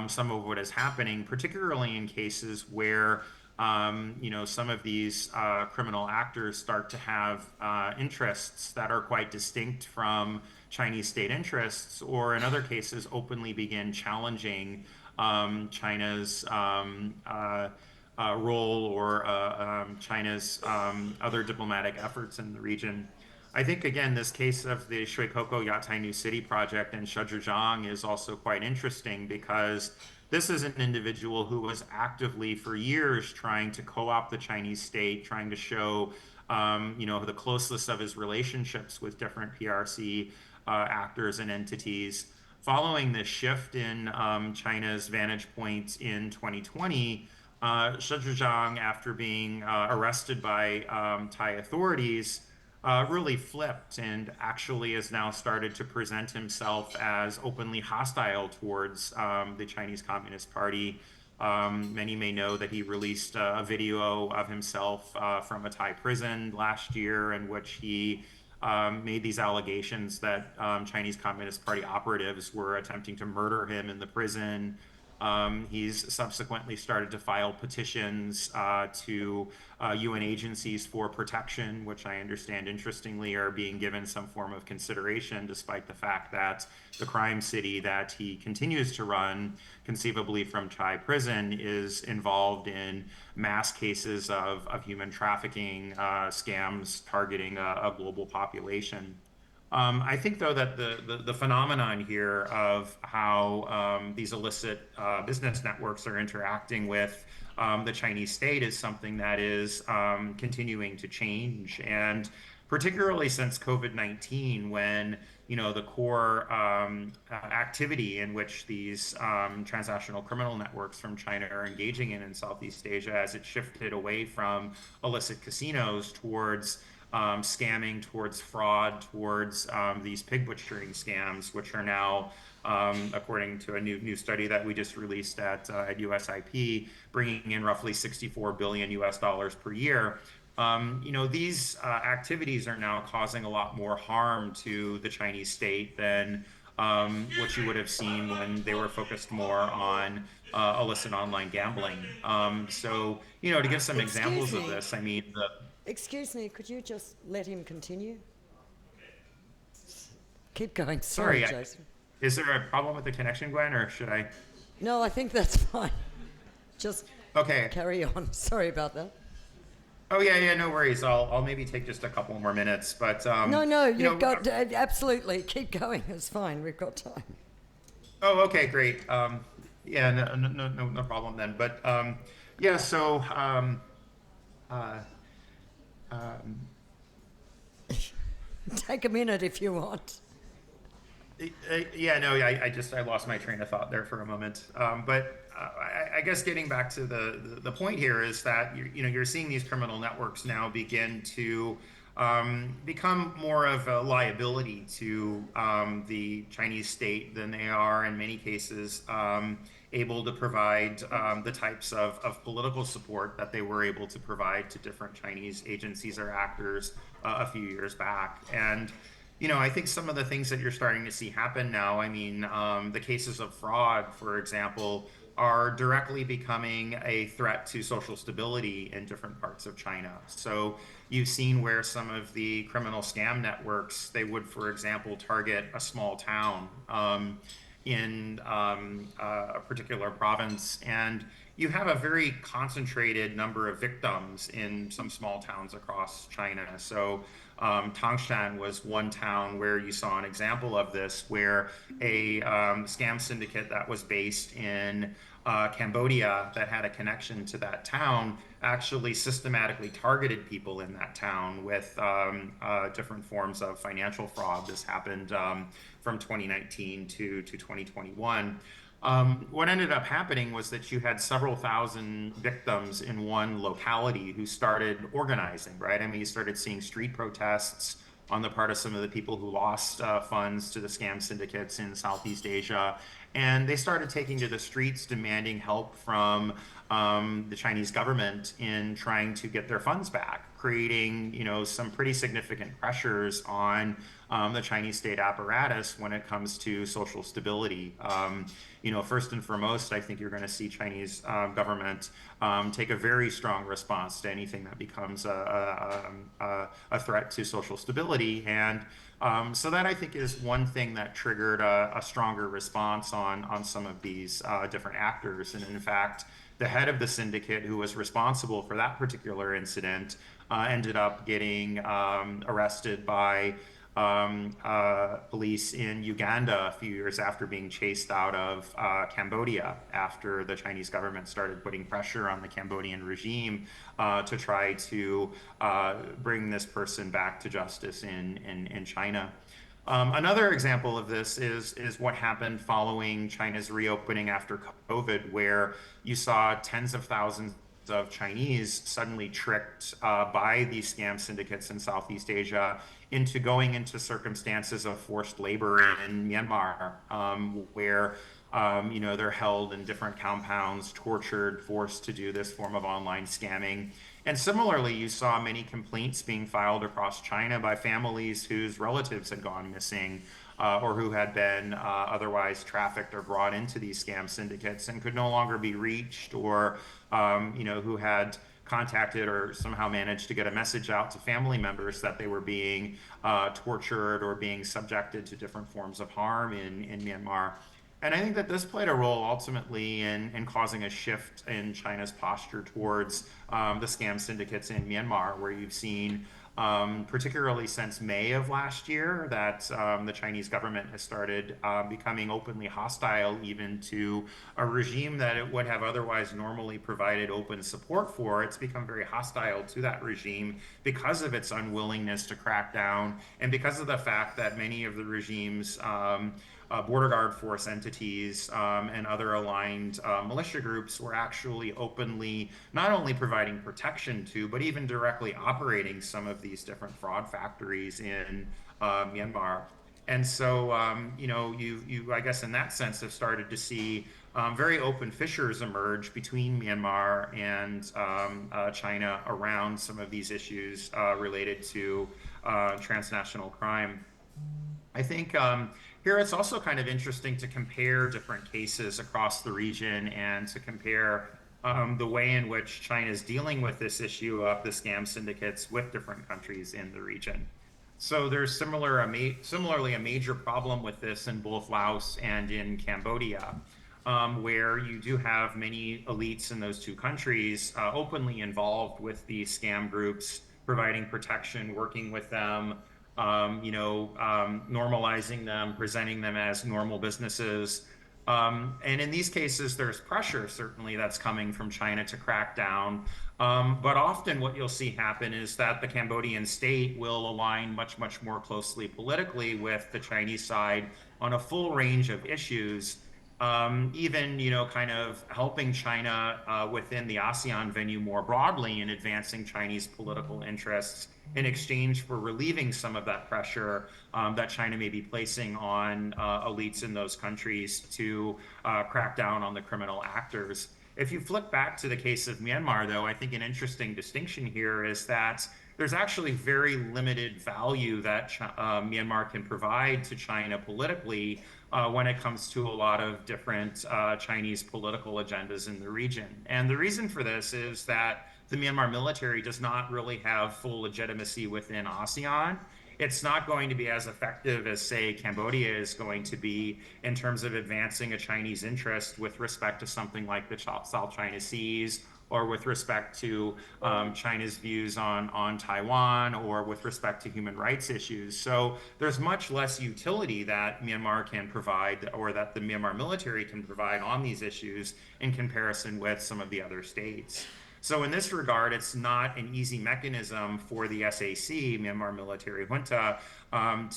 some of what is happening, particularly in cases where some of these criminal actors start to have interests that are quite distinct from Chinese state interests, or in other cases, openly begin challenging China's role or China's other diplomatic efforts in the region. I think, again, this case of the Shuikoko Yatai New City project in Zhejiang is also quite interesting because this is an individual who was actively for years trying to co-opt the Chinese state, trying to show, the closeness of his relationships with different PRC actors and entities. Following this shift in China's vantage point in 2020, Zhejiang, after being arrested by Thai authorities, really flipped and actually has now started to present himself as openly hostile towards the Chinese Communist Party. Many may know that he released a video of himself from a Thai prison last year in which he made these allegations that Chinese Communist Party operatives were attempting to murder him in the prison. He's subsequently started to file petitions to UN agencies for protection, which I understand, interestingly, are being given some form of consideration, despite the fact that the crime city that he continues to run, conceivably from Thai prison, is involved in mass cases of human trafficking scams targeting a global population. I think, though, that the phenomenon here of how these illicit business networks are interacting with the Chinese state is something that is continuing to change. And particularly since COVID-19, when the core activity in which these transnational criminal networks from China are engaging in Southeast Asia, as it shifted away from illicit casinos towards scamming, towards fraud, towards these pig butchering scams, which are now, according to a new study that we just released at USIP, bringing in roughly 64 billion US dollars per year. These activities are now causing a lot more harm to the Chinese state than what you would have seen when they were focused more on illicit online gambling. To give some examples of this, I mean, Excuse me, could you just let him continue? Keep going. Sorry, sorry, Jason. is there a problem with the connection, Gwen, or should I? No, I think that's fine. Just Okay. carry on. Sorry about that. Oh yeah, no worries. I'll maybe take just a couple more minutes, but No, you've got absolutely keep going. It's fine. We've got time. Oh, okay, great. Yeah, no problem then. But yeah, so uh, um, Take a minute if you want. yeah, no, I lost my train of thought there for a moment. But I guess getting back to the point here is that you're seeing these criminal networks now begin to become more of a liability to the Chinese state than they are in many cases able to provide the types of political support that they were able to provide to different Chinese agencies or actors a few years back. And I think some of the things that you're starting to see happen now, I mean, the cases of fraud, for example, are directly becoming a threat to social stability in different parts of China. So you've seen where some of the criminal scam networks, they would, for example, target a small town in a particular province, and you have a very concentrated number of victims in some small towns across China. So Tangshan was one town where you saw an example of this, where a scam syndicate that was based in Cambodia that had a connection to that town actually systematically targeted people in that town with different forms of financial fraud. This happened from 2019 to 2021. What ended up happening was that you had several thousand victims in one locality who started organizing, right? I mean, you started seeing street protests on the part of some of the people who lost funds to the scam syndicates in Southeast Asia. And they started taking to the streets demanding help from the Chinese government in trying to get their funds back, creating, some pretty significant pressures on the Chinese state apparatus when it comes to social stability. First and foremost, I think you're going to see Chinese government take a very strong response to anything that becomes a threat to social stability. And so that, I think, is one thing that triggered a stronger response on some of these different actors. And in fact, the head of the syndicate who was responsible for that particular incident ended up getting arrested by police in Uganda a few years after being chased out of Cambodia, after the Chinese government started putting pressure on the Cambodian regime to try to bring this person back to justice in China. Another example of this is what happened following China's reopening after COVID, where you saw tens of thousands of Chinese suddenly tricked by these scam syndicates in Southeast Asia into going into circumstances of forced labor in Myanmar, where they're held in different compounds, tortured, forced to do this form of online scamming. And similarly, you saw many complaints being filed across China by families whose relatives had gone missing or who had been otherwise trafficked or brought into these scam syndicates and could no longer be reached, or who had contacted or somehow managed to get a message out to family members that they were being tortured or being subjected to different forms of harm in Myanmar. And I think that this played a role ultimately in causing a shift in China's posture towards the scam syndicates in Myanmar, where you've seen, particularly since May of last year, that the Chinese government has started becoming openly hostile even to a regime that it would have otherwise normally provided open support for. It's become very hostile to that regime because of its unwillingness to crack down, and because of the fact that many of the regime's border guard force entities and other aligned militia groups were actually openly not only providing protection to, but even directly operating some of these different fraud factories in Myanmar. And so, you, I guess, in that sense, have started to see very open fissures emerge between Myanmar and China around some of these issues related to transnational crime. I think here it's also kind of interesting to compare different cases across the region and to compare the way in which China is dealing with this issue of the scam syndicates with different countries in the region. So there's similarly a major problem with this in both Laos and in Cambodia, where you do have many elites in those two countries openly involved with these scam groups, providing protection, working with them, normalizing them, presenting them as normal businesses. And in these cases, there's pressure certainly that's coming from China to crack down. But often what you'll see happen is that the Cambodian state will align much, much more closely politically with the Chinese side on a full range of issues, even, kind of helping China within the ASEAN venue more broadly in advancing Chinese political interests in exchange for relieving some of that pressure that China may be placing on elites in those countries to crack down on the criminal actors. If you flip back to the case of Myanmar, though, I think an interesting distinction here is that there's actually very limited value that Myanmar can provide to China politically when it comes to a lot of different Chinese political agendas in the region. And the reason for this is that the Myanmar military does not really have full legitimacy within ASEAN. It's not going to be as effective as, say, Cambodia is going to be in terms of advancing a Chinese interest with respect to something like the South China Seas, or with respect to China's views on Taiwan, or with respect to human rights issues. So there's much less utility that Myanmar can provide, or that the Myanmar military can provide on these issues in comparison with some of the other states. So in this regard, it's not an easy mechanism for the SAC, Myanmar Military Junta,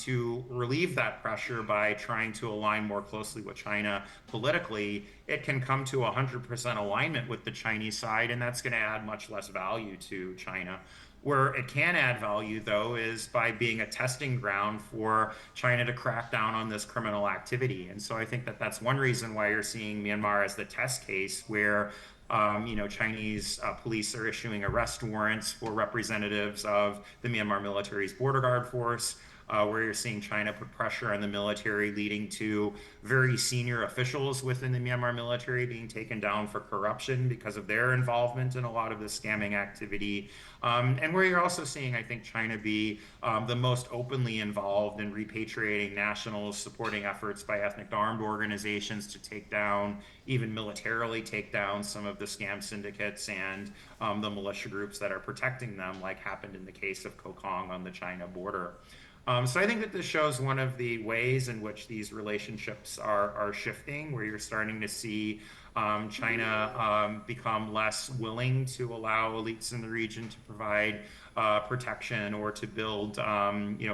to relieve that pressure by trying to align more closely with China politically. It can come to 100% alignment with the Chinese side, and that's going to add much less value to China. Where it can add value, though, is by being a testing ground for China to crack down on this criminal activity. And so I think that that's one reason why you're seeing Myanmar as the test case, where Chinese police are issuing arrest warrants for representatives of the Myanmar military's border guard force, where you're seeing China put pressure on the military, leading to very senior officials within the Myanmar military being taken down for corruption because of their involvement in a lot of the scamming activity. And where you're also seeing, I think, China be the most openly involved in repatriating nationals, supporting efforts by ethnic armed organizations to take down, even militarily take down, some of the scam syndicates and the militia groups that are protecting them, like happened in the case of Kokong on the China border. So I think that this shows one of the ways in which these relationships are shifting, where you're starting to see China become less willing to allow elites in the region to provide protection or to build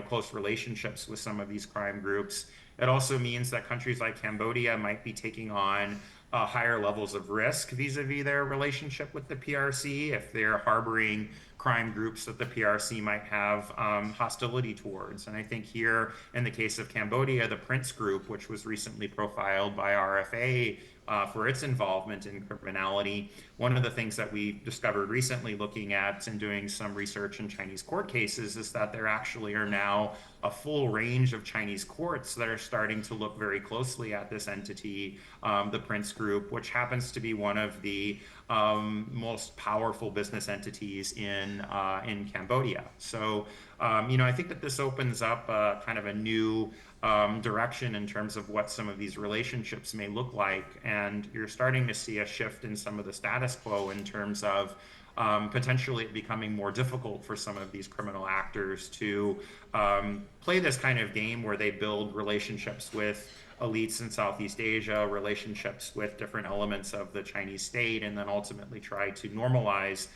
close relationships with some of these crime groups. It also means that countries like Cambodia might be taking on higher levels of risk vis-a-vis their relationship with the PRC if they're harboring crime groups that the PRC might have hostility towards. And I think here, in the case of Cambodia, the Prince Group, which was recently profiled by RFA for its involvement in criminality, one of the things that we discovered recently looking at and doing some research in Chinese court cases is that there actually are now a full range of Chinese courts that are starting to look very closely at this entity, the Prince Group, which happens to be one of the most powerful business entities in Cambodia. So, I think that this opens up kind of a new direction in terms of what some of these relationships may look like, and you're starting to see a shift in some of the status quo in terms of potentially it becoming more difficult for some of these criminal actors to play this kind of game where they build relationships with elites in Southeast Asia, relationships with different elements of the Chinese state, and then ultimately try to normalize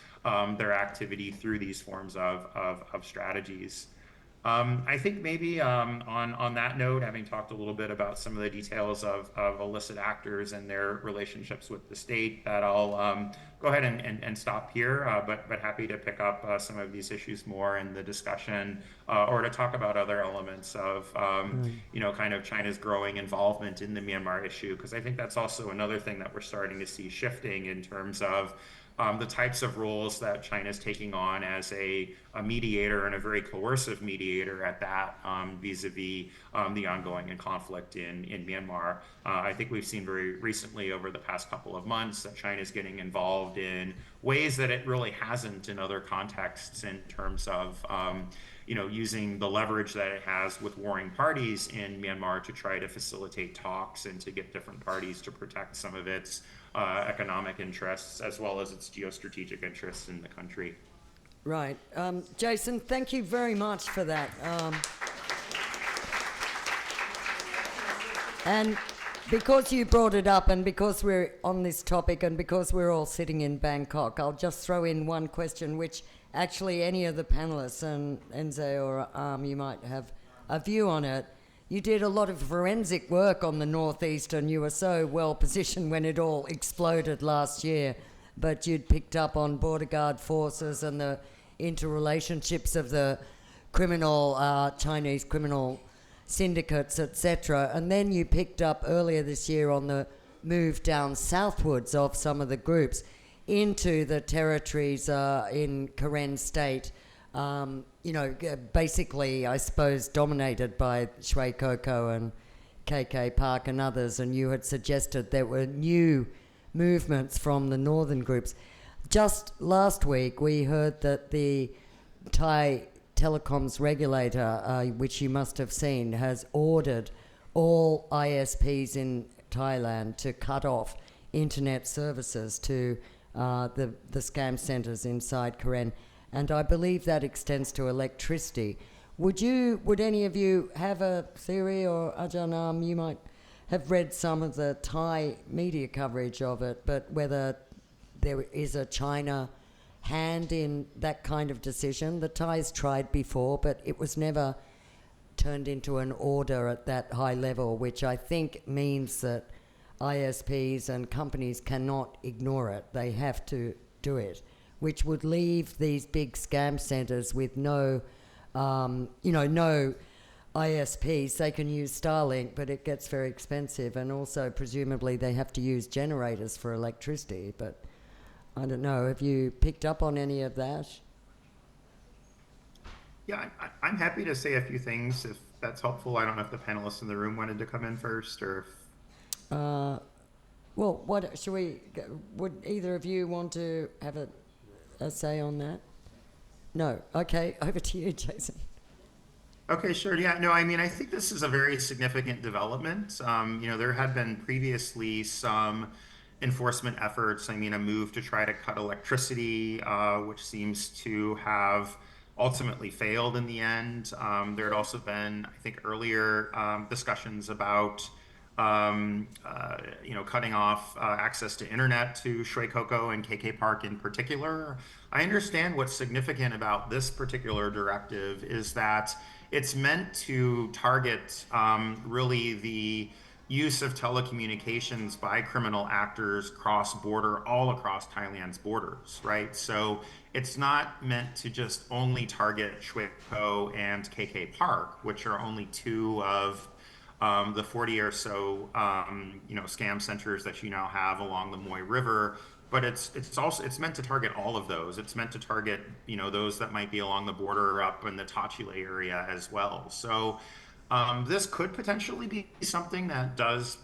their activity through these forms of strategies. I think maybe on that note, having talked a little bit about some of the details of illicit actors and their relationships with the state, that I'll go ahead and stop here, but happy to pick up some of these issues more in the discussion or to talk about other elements of, kind of China's growing involvement in the Myanmar issue, because I think that's also another thing that we're starting to see shifting in terms of the types of roles that China is taking on as a mediator, and a very coercive mediator at that, vis-a-vis the ongoing conflict in Myanmar. I think we've seen very recently over the past couple of months that China is getting involved in ways that it really hasn't in other contexts, in terms of using the leverage that it has with warring parties in Myanmar to try to facilitate talks and to get different parties to protect some of its economic interests as well as its geostrategic interests in the country. Right. Jason, thank you very much for that. And because you brought it up, and because we're on this topic, and because we're all sitting in Bangkok, I'll just throw in one question, which actually any of the panelists, and Enze or you might have a view on it. You did a lot of forensic work on the Northeast, and you were so well positioned when it all exploded last year, but you'd picked up on border guard forces and the interrelationships of the Chinese criminal syndicates, etc. And then you picked up earlier this year on the move down southwards of some of the groups into the territories in Karen State, basically, I suppose, dominated by Shui Koko and KK Park and others, and you had suggested there were new movements from the northern groups. Just last week, we heard that the Thai telecoms regulator, which you must have seen, has ordered all ISPs in Thailand to cut off internet services to the scam centres inside Karen. And I believe that extends to electricity. Would any of you have a theory, or Ajahn, you might have read some of the Thai media coverage of it, but whether there is a China hand in that kind of decision? The Thais tried before, but it was never turned into an order at that high level, which I think means that ISPs and companies cannot ignore it. They have to do it. which would leave these big scam centres with no, no ISPs. They can use Starlink, but it gets very expensive, and also presumably they have to use generators for electricity. But I don't know, have you picked up on any of that? Yeah, I'm happy to say a few things if that's helpful. I don't know if the panelists in the room wanted to come in first or if... Well, what should we? Would either of you want to have a say on that? No. Okay, over to you, Jason. Okay, sure. Yeah, no, I mean, I think this is a very significant development. There had been previously some enforcement efforts. I mean, a move to try to cut electricity, which seems to have ultimately failed in the end. There had also been, I think, earlier discussions about, cutting off access to internet to Shui Koko and KK Park in particular. I understand what's significant about this particular directive is that it's meant to target really the use of telecommunications by criminal actors cross-border, all across Thailand's borders, right? So it's not meant to just only target Shui Koko and KK Park, which are only two of the 40 or so, scam centers that you now have along the Moy River. But it's meant to target all of those. It's meant to target those that might be along the border up in the Tachile area as well. So this could potentially be something that does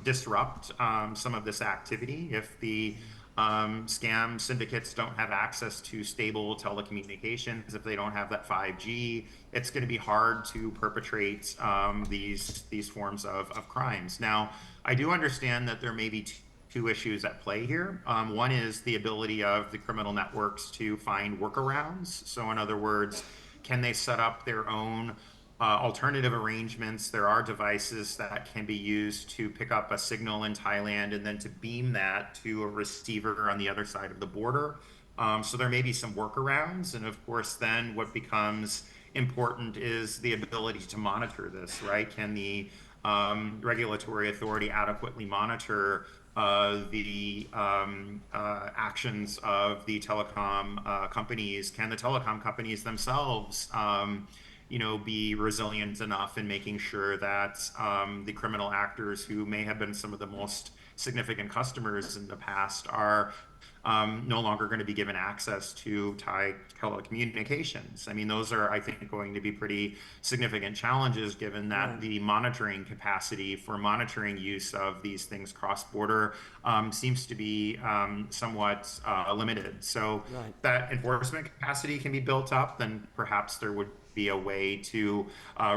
disrupt some of this activity if the scam syndicates don't have access to stable telecommunications. If they don't have that 5G, it's going to be hard to perpetrate these forms of crimes. Now, I do understand that there may be two issues at play here. One is the ability of the criminal networks to find workarounds. So in other words, can they set up their own alternative arrangements? There are devices that can be used to pick up a signal in Thailand and then to beam that to a receiver on the other side of the border. So there may be some workarounds. And of course, then what becomes important is the ability to monitor this, right? Can the regulatory authority adequately monitor the actions of the telecom companies? Can the telecom companies themselves be resilient enough in making sure that the criminal actors who may have been some of the most significant customers in the past are no longer going to be given access to Thai telecommunications? I mean, those are, I think, going to be pretty significant challenges given that the monitoring capacity for monitoring use of these things cross-border seems to be somewhat limited. So that enforcement capacity can be built up, then perhaps there would be a way to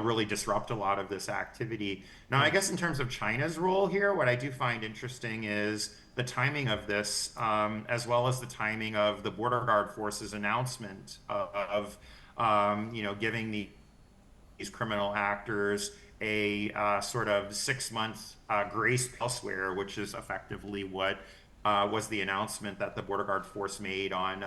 really disrupt a lot of this activity. Now, I guess in terms of China's role here, what I do find interesting is the timing of this, as well as the timing of the Border Guard Force's announcement of giving these criminal actors a sort of 6-month grace elsewhere, which is effectively what was the announcement that the Border Guard Force made on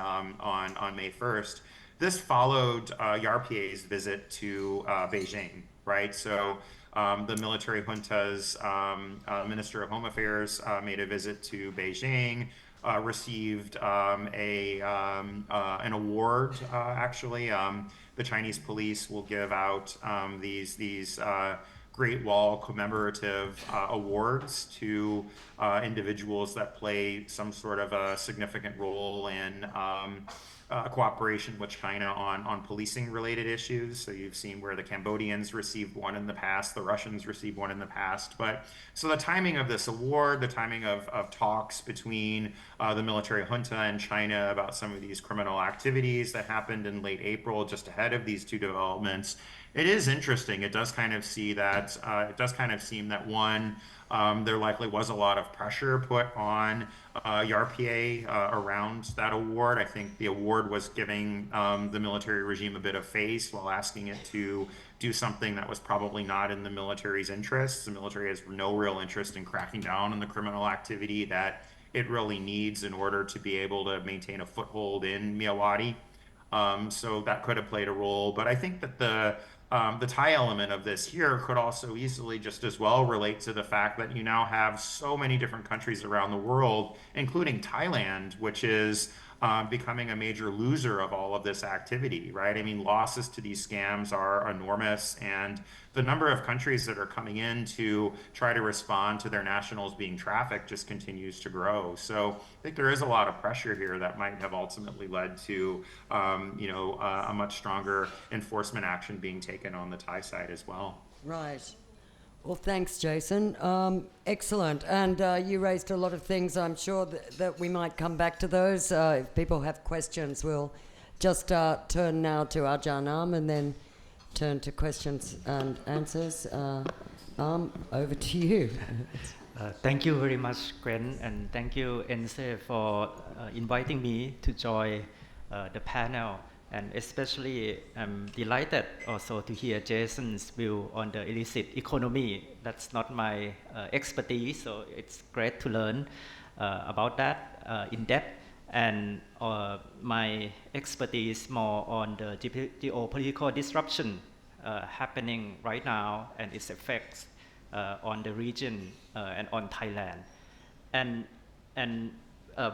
May 1st. This followed YARPA's visit to Beijing, right? So the military junta's Minister of Home Affairs made a visit to Beijing, received an award, actually. The Chinese police will give out these Great Wall commemorative awards to individuals that play some sort of a significant role in cooperation with China on policing related issues. So you've seen where the Cambodians received one in the past, the Russians received one in the past. But so the timing of this award, the timing of talks between the military junta and China about some of these criminal activities that happened in late April, just ahead of these two developments, it is interesting. It does kind of seem that one, there likely was a lot of pressure put on YARPA around that award. I think the award was giving the military regime a bit of face while asking it to do something that was probably not in the military's interests. The military has no real interest in cracking down on the criminal activity that it really needs in order to be able to maintain a foothold in Myawaddy. So that could have played a role. But I think that the Thai element of this here could also easily just as well relate to the fact that you now have so many different countries around the world, including Thailand, which is becoming a major loser of all of this activity, right? I mean, losses to these scams are enormous, and the number of countries that are coming in to try to respond to their nationals being trafficked just continues to grow. So I think there is a lot of pressure here that might have ultimately led to, a much stronger enforcement action being taken on the Thai side as well. Right. Well, thanks, Jason. Excellent. And you raised a lot of things. I'm sure that we might come back to those. If people have questions, we'll just turn now to Ajanam and then turn to questions and answers. Over to you. Thank you very much, Gwen, and thank you, Enze, for inviting me to join the panel. And especially, I'm delighted also to hear Jason's view on the illicit economy. That's not my expertise, so it's great to learn about that in depth. And my expertise more on the geopolitical disruption happening right now and its effects on the region and on Thailand. And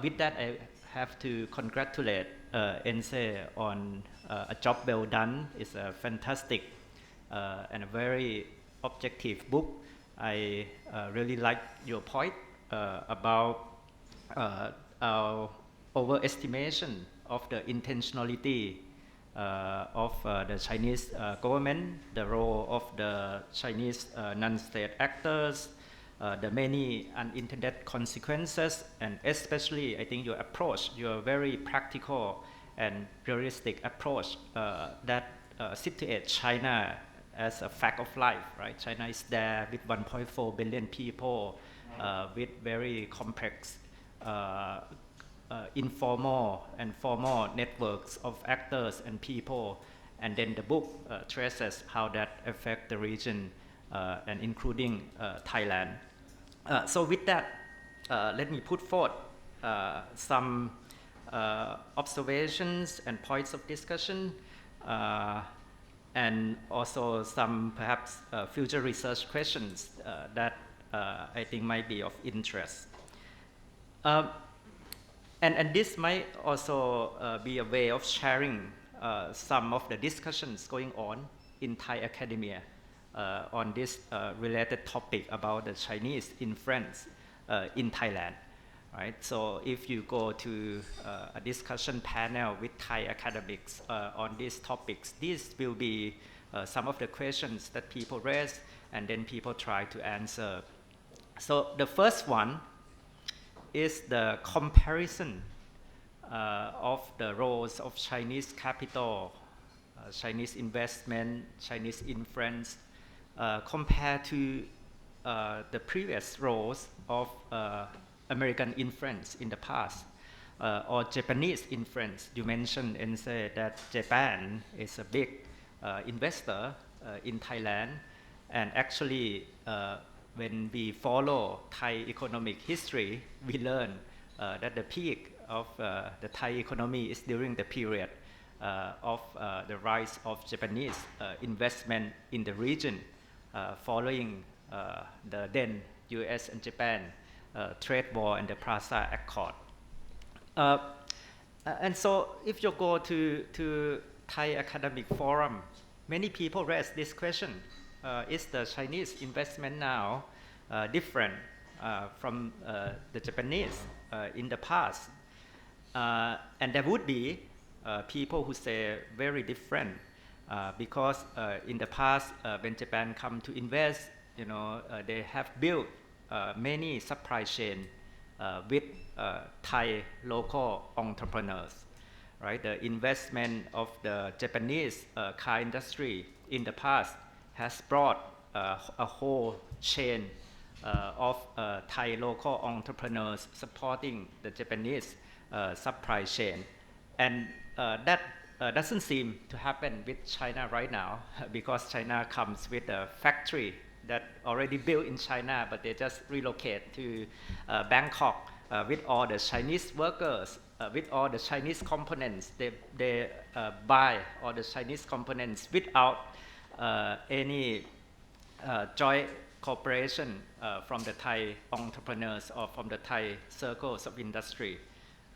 with that, I have to congratulate Enze on a job well done. It's a fantastic and a very objective book. I really like your point about our overestimation of the intentionality of the Chinese government, the role of the Chinese non-state actors, the many unintended consequences, and especially I think your approach, your very practical and realistic approach that situates China as a fact of life, right? China is there with 1.4 billion people, with very complex informal and formal networks of actors and people, and then the book traces how that affects the region and including Thailand. So with that, let me put forth some observations and points of discussion, and also some perhaps future research questions that I think might be of interest. And this might also be a way of sharing some of the discussions going on in Thai academia on this related topic about the Chinese influence in Thailand, right? So if you go to a discussion panel with Thai academics on these topics, these will be some of the questions that people raise, and then people try to answer. So the first one is the comparison of the roles of Chinese capital, Chinese investment, Chinese influence, compared to the previous roles of American influence in the past, or Japanese influence. You mentioned and said that Japan is a big investor in Thailand, and actually when we follow Thai economic history, we learn that the peak of the Thai economy is during the period of the rise of Japanese investment in the region following the then US and Japan trade war and the Plaza Accord. And so if you go to Thai academic forum, many people raise this question. Is the Chinese investment now different from the Japanese in the past? And there would be people who say very different because in the past when Japan come to invest, they have built many supply chain with Thai local entrepreneurs, right? The investment of the Japanese car industry in the past has brought a whole chain of Thai local entrepreneurs supporting the Japanese supply chain. And that doesn't seem to happen with China right now because China comes with a factory that already built in China, but they just relocate to Bangkok with all the Chinese workers, with all the Chinese components. They buy all the Chinese components without any joint cooperation from the Thai entrepreneurs or from the Thai circles of industry.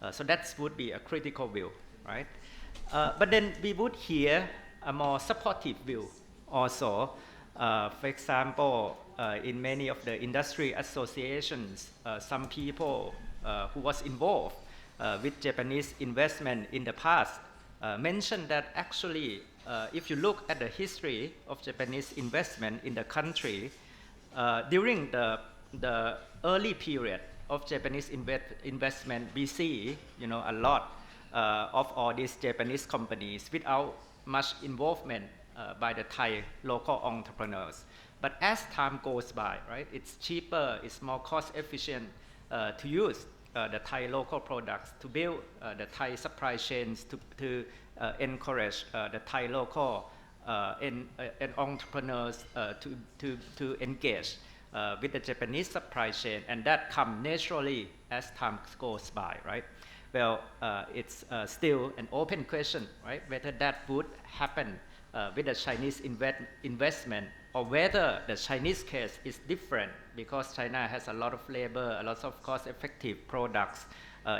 So that would be a critical view, right? But then we would hear a more supportive view also. For example, in many of the industry associations, some people who was involved with Japanese investment in the past mentioned that actually, if you look at the history of Japanese investment in the country, during the early period of Japanese investment, we see, a lot of all these Japanese companies without much involvement by the Thai local entrepreneurs. But as time goes by, right, it's cheaper, it's more cost efficient to use the Thai local products to build the Thai supply chains to encourage the Thai local and entrepreneurs to engage with the Japanese supply chain, and that comes naturally as time goes by, right? Well, it's still an open question, right? Whether that would happen with the Chinese investment, or whether the Chinese case is different because China has a lot of labor, a lot of cost-effective products,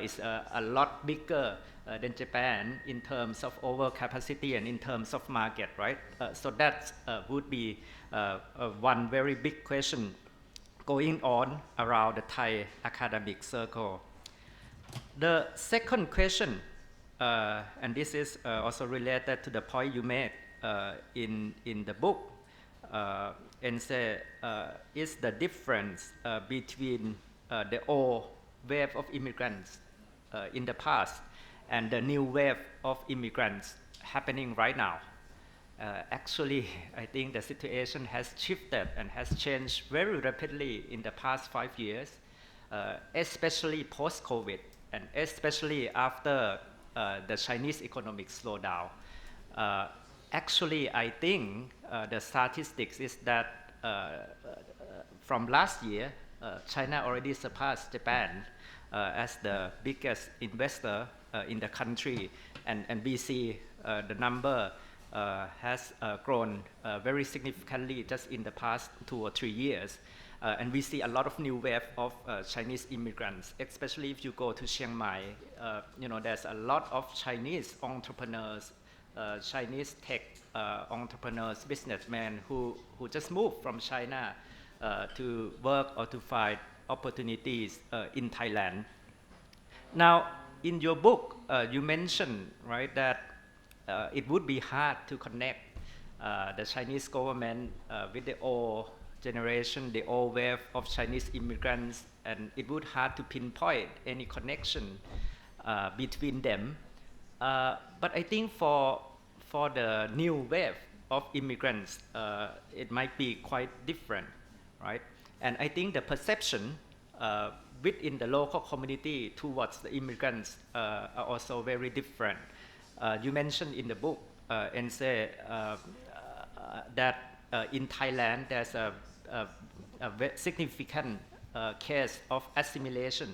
is a lot bigger than Japan in terms of overcapacity and in terms of market, right? So that would be one very big question going on around the Thai academic circle. The second question, and this is also related to the point you made in the book, Enze, is the difference between the old wave of immigrants in the past and the new wave of immigrants happening right now. Actually, I think the situation has shifted and has changed very rapidly in the past 5 years, especially post-COVID, and especially after the Chinese economic slowdown. Actually, I think the statistics is that from last year, China already surpassed Japan as the biggest investor in the country, and we see the number has grown very significantly just in the past 2 or 3 years. And we see a lot of new wave of Chinese immigrants, especially if you go to Chiang Mai. There's a lot of Chinese entrepreneurs, Chinese tech entrepreneurs, businessmen who just moved from China to work or to find opportunities in Thailand. Now, in your book, you mentioned, right, that it would be hard to connect the Chinese government with the old generation, the old wave of Chinese immigrants, and it would hard to pinpoint any connection between them. But I think for the new wave of immigrants, it might be quite different, right? And I think the perception within the local community towards the immigrants are also very different. You mentioned in the book, Enze, that in Thailand there's a significant case of assimilation,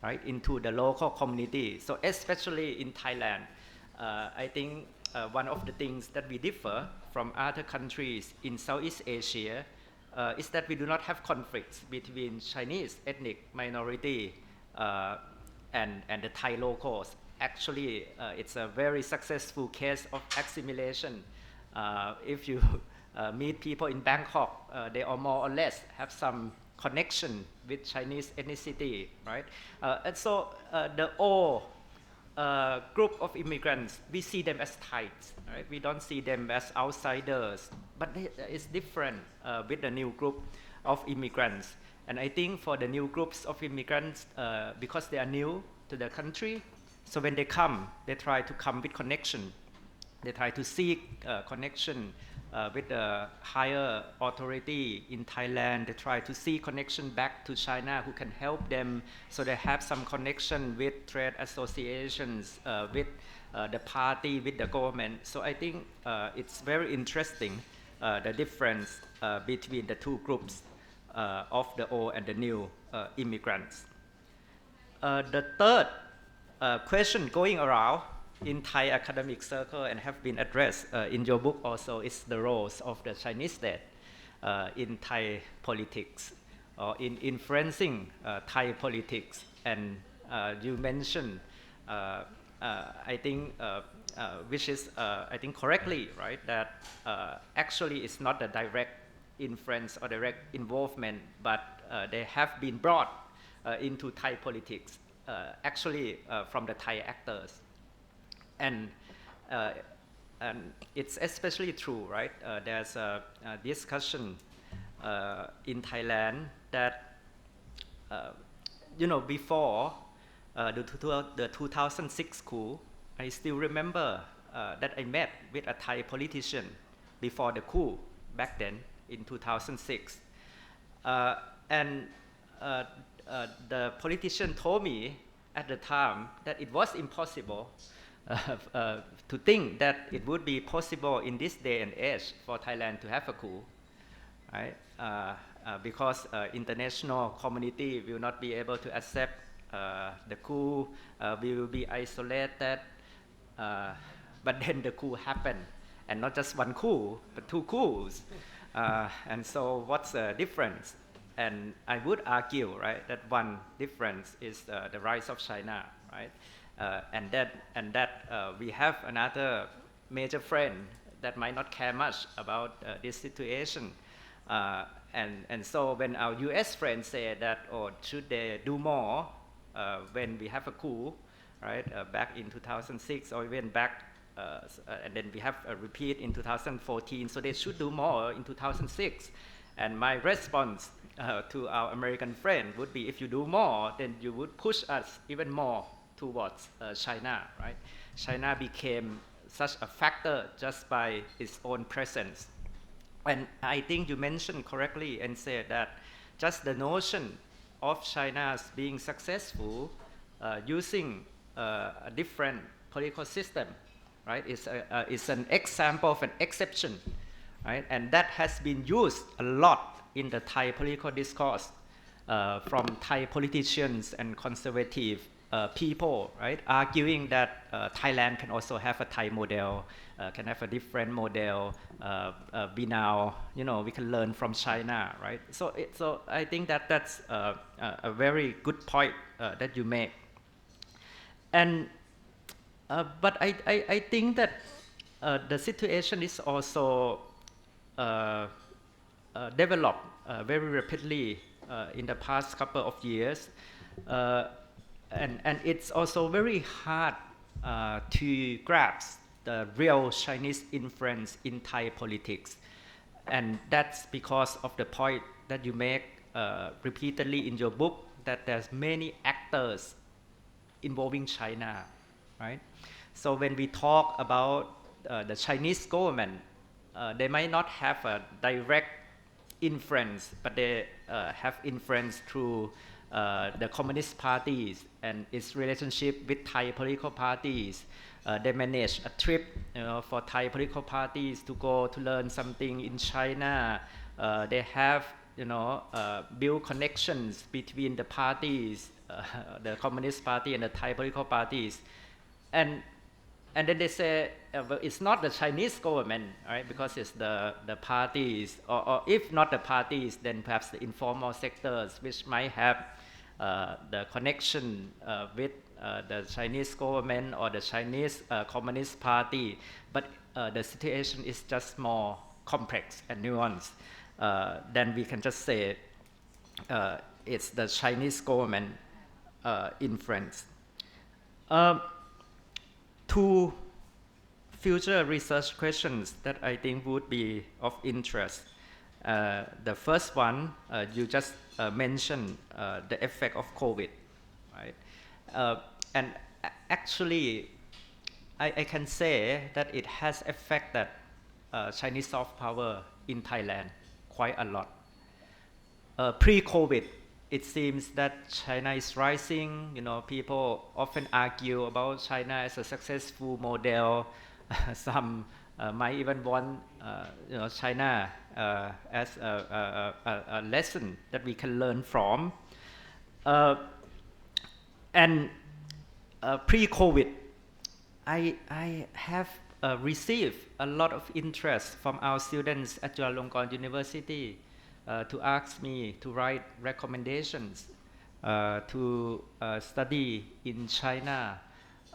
right, into the local community. So especially in Thailand, I think one of the things that we differ from other countries in Southeast Asia is that we do not have conflicts between Chinese ethnic minority and the Thai locals. Actually, it's a very successful case of assimilation. If you meet people in Bangkok, they are more or less have some connection with Chinese ethnicity, right? And so the old group of immigrants, we see them as Thais, right? We don't see them as outsiders, but it's different with the new group of immigrants. And I think for the new groups of immigrants, because they are new to the country, so when they come, they try to come with connection. They try to seek connection with the higher authority in Thailand. They try to see connection back to China who can help them. So they have some connection with trade associations, with the party, with the government. So I think it's very interesting, the difference between the two groups of the old and the new immigrants. The third question going around in Thai academic circle and have been addressed in your book also is the roles of the Chinese state in Thai politics or in influencing Thai politics. And you mentioned I think, which is, I think correctly, right, that actually it's not a direct influence or direct involvement, but they have been brought into Thai politics, actually from the Thai actors. And it's especially true, right? There's a discussion in Thailand that, before the 2006 coup, I still remember that I met with a Thai politician before the coup back then in 2006. And the politician told me at the time that it was impossible to think that it would be possible in this day and age for Thailand to have a coup, right? Because international community will not be able to accept the coup, we will be isolated, but then the coup happened, and not just one coup, but two coups. And so what's the difference? And I would argue, right, that one difference is the rise of China, right? And that we have another major friend that might not care much about this situation. And so when our US friends say that, oh, should they do more when we have a coup, right, back in 2006 or even back, and then we have a repeat in 2014, so they should do more in 2006. And my response to our American friend would be, if you do more, then you would push us even more towards China, right? China became such a factor just by its own presence. And I think you mentioned correctly and said that just the notion of China's being successful using a different political system, right, is an example of an exception, right? And that has been used a lot in the Thai political discourse from Thai politicians and conservative people, right, arguing that Thailand can also have a Thai model, can have a different model. We now, we can learn from China, right? So I think that that's a very good point that you make. And but I think that the situation is also developed very rapidly in the past couple of years. And it's also very hard to grasp the real Chinese influence in Thai politics. And that's because of the point that you make repeatedly in your book, that there's many actors involving China, right? So when we talk about the Chinese government, they might not have a direct influence, but they have influence through the Communist parties and its relationship with Thai political parties. They manage a trip, for Thai political parties to go to learn something in China. They have, build connections between the parties, the Communist Party and the Thai political parties, and then they say, well, it's not the Chinese government, right? Because it's the parties, or if not the parties, then perhaps the informal sectors, which might have the connection with the Chinese government or the Chinese Communist Party. But the situation is just more complex and nuanced. Then we can just say it's the Chinese government influence. Two future research questions that I think would be of interest. The first one, you just mentioned the effect of COVID, right? And actually, I can say that it has affected Chinese soft power in Thailand quite a lot. Pre-COVID, it seems that China is rising. People often argue about China as a successful model. Some might even want, China as a lesson that we can learn from. And pre-COVID, I have received a lot of interest from our students at Chulalongkorn University to ask me to write recommendations to study in China.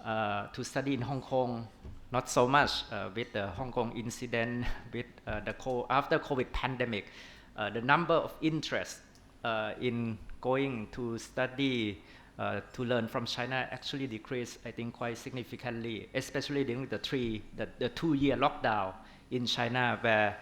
to study in Hong Kong. Not so much with the Hong Kong incident, with after COVID pandemic, the number of interest in going to study to learn from China actually decreased, I think, quite significantly, especially during the 2-year lockdown in China, where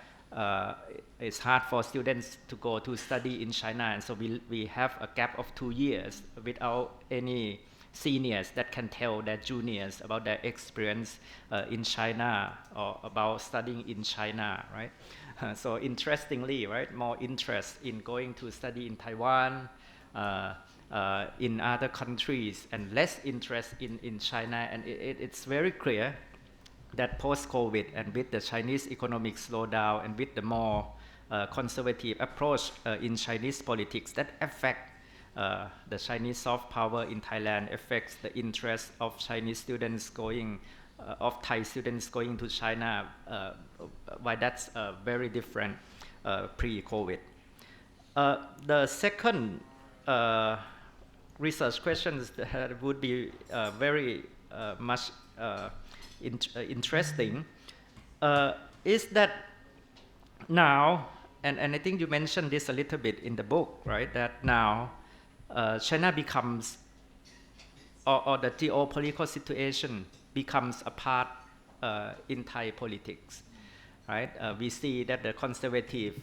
it's hard for students to go to study in China, and so we have a gap of 2 years without any seniors that can tell their juniors about their experience in China or about studying in China, right? So interestingly, right, more interest in going to study in Taiwan, in other countries, and less interest in China. And it's very clear that post-COVID and with the Chinese economic slowdown and with the more conservative approach in Chinese politics that affect the Chinese soft power in Thailand, affects the interest of Chinese students going, of Thai students going to China, why that's very different pre-COVID. The second research questions that would be very much interesting is that now, and I think you mentioned this a little bit in the book, right, that now China becomes, or the geopolitical situation becomes a part in Thai politics, right? We see that the conservative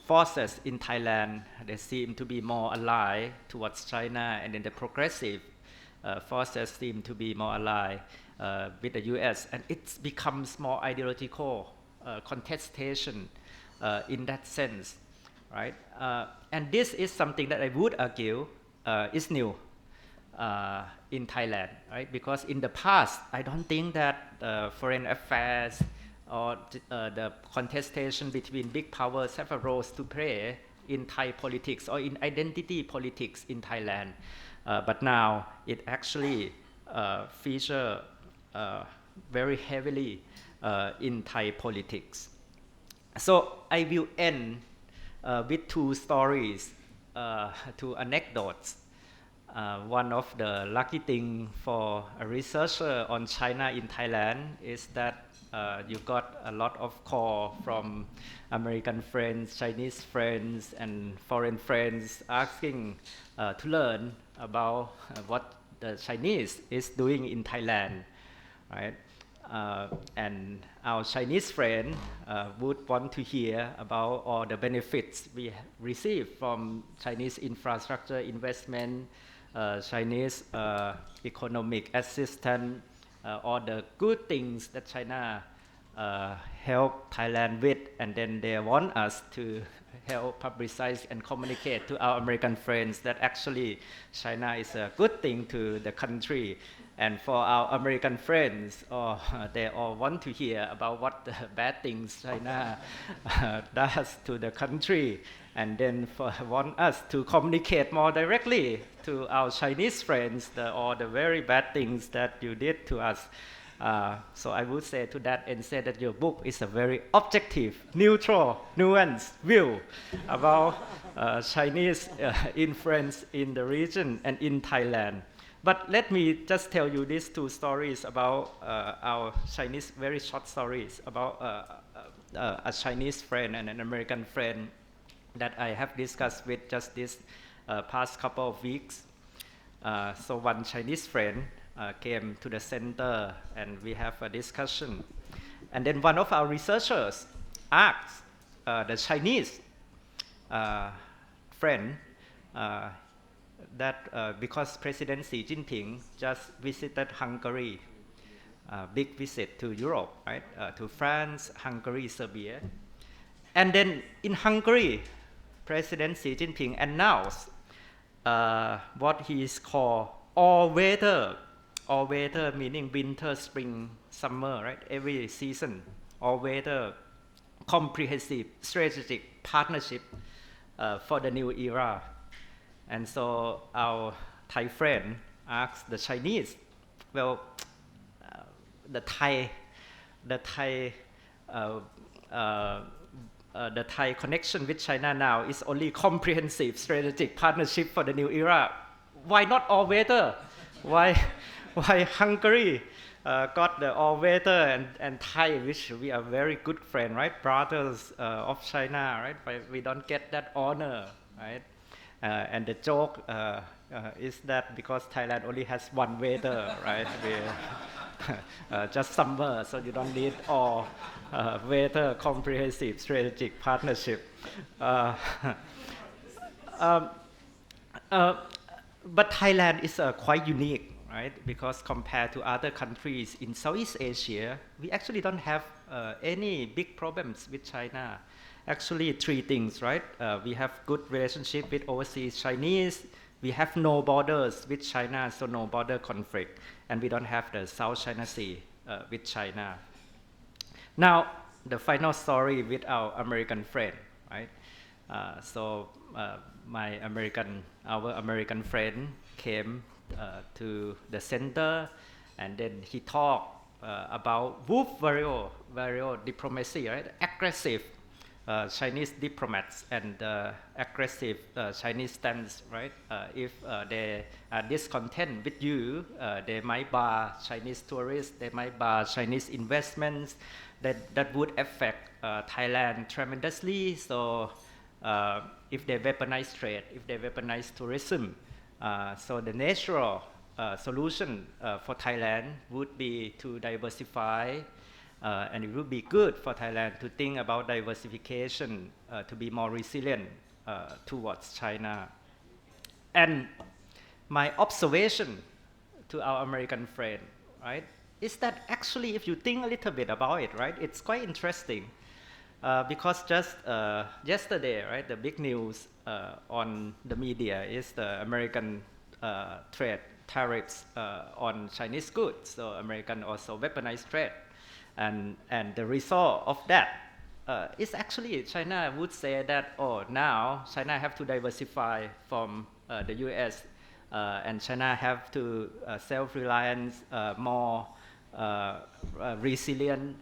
forces in Thailand, they seem to be more aligned towards China, and then the progressive forces seem to be more aligned with the US, and it becomes more ideological contestation in that sense, right? And this is something that I would argue is new in Thailand, right? Because in the past, I don't think that foreign affairs or the contestation between big powers have a role to play in Thai politics or in identity politics in Thailand. But now it actually features very heavily in Thai politics. So I will end with two stories, two anecdotes. One of the lucky things for a researcher on China in Thailand is that you got a lot of call from American friends, Chinese friends, and foreign friends asking to learn about what the Chinese is doing in Thailand, right? And our Chinese friend would want to hear about all the benefits we receive from Chinese infrastructure investment, Chinese economic assistance, all the good things that China help Thailand with, and then they want us to help publicize and communicate to our American friends that actually China is a good thing to the country. And for our American friends, they all want to hear about what the bad things China does to the country, and then want us to communicate more directly to our Chinese friends all the very bad things that you did to us. So I would say to that and say that your book is a very objective, neutral, nuanced view about Chinese influence in the region and in Thailand. But let me just tell you these two stories about our Chinese, very short stories about a Chinese friend and an American friend that I have discussed with just this past couple of weeks. So one Chinese friend came to the center and we have a discussion. And then one of our researchers asked the Chinese friend that because President Xi Jinping just visited Hungary, big visit to Europe, right? To France, Hungary, Serbia. And then in Hungary, President Xi Jinping announced what he is called all-weather meaning winter, spring, summer, right? Every season, all-weather, comprehensive strategic partnership for the new era. And so our Thai friend asked the Chinese, well, the Thai connection with China now is only comprehensive strategic partnership for the new era. Why not all weather? why Hungary got the all-weather and Thai, which we are very good friends, right? Brothers of China, right? But we don't get that honor, right? And the joke is that because Thailand only has one weather, right? Just summer, so you don't need all weather comprehensive strategic partnership. Um, but Thailand is quite unique, right? Because compared to other countries in Southeast Asia, we actually don't have any big problems with China. Actually, three things, right? We have good relationship with overseas Chinese. We have no borders with China, so no border conflict. And we don't have the South China Sea with China. Now, the final story with our American friend, right? Our American friend came to the center, and then he talked about wolf warrior diplomacy, right? Aggressive Chinese diplomats and aggressive Chinese stance, right? If they are discontent with you, they might bar Chinese tourists, they might bar Chinese investments. That would affect Thailand tremendously. So if they weaponize trade, if they weaponize tourism, so the natural solution for Thailand would be to diversify, and it would be good for Thailand to think about diversification to be more resilient towards China. And my observation to our American friend, right, is that actually if you think a little bit about it, right, it's quite interesting. Because just yesterday, right, the big news on the media is the American trade tariffs on Chinese goods. So American also weaponized trade, and the result of that is actually China would say that, oh, now China have to diversify from the U.S. And China have to self-reliance, more resilient.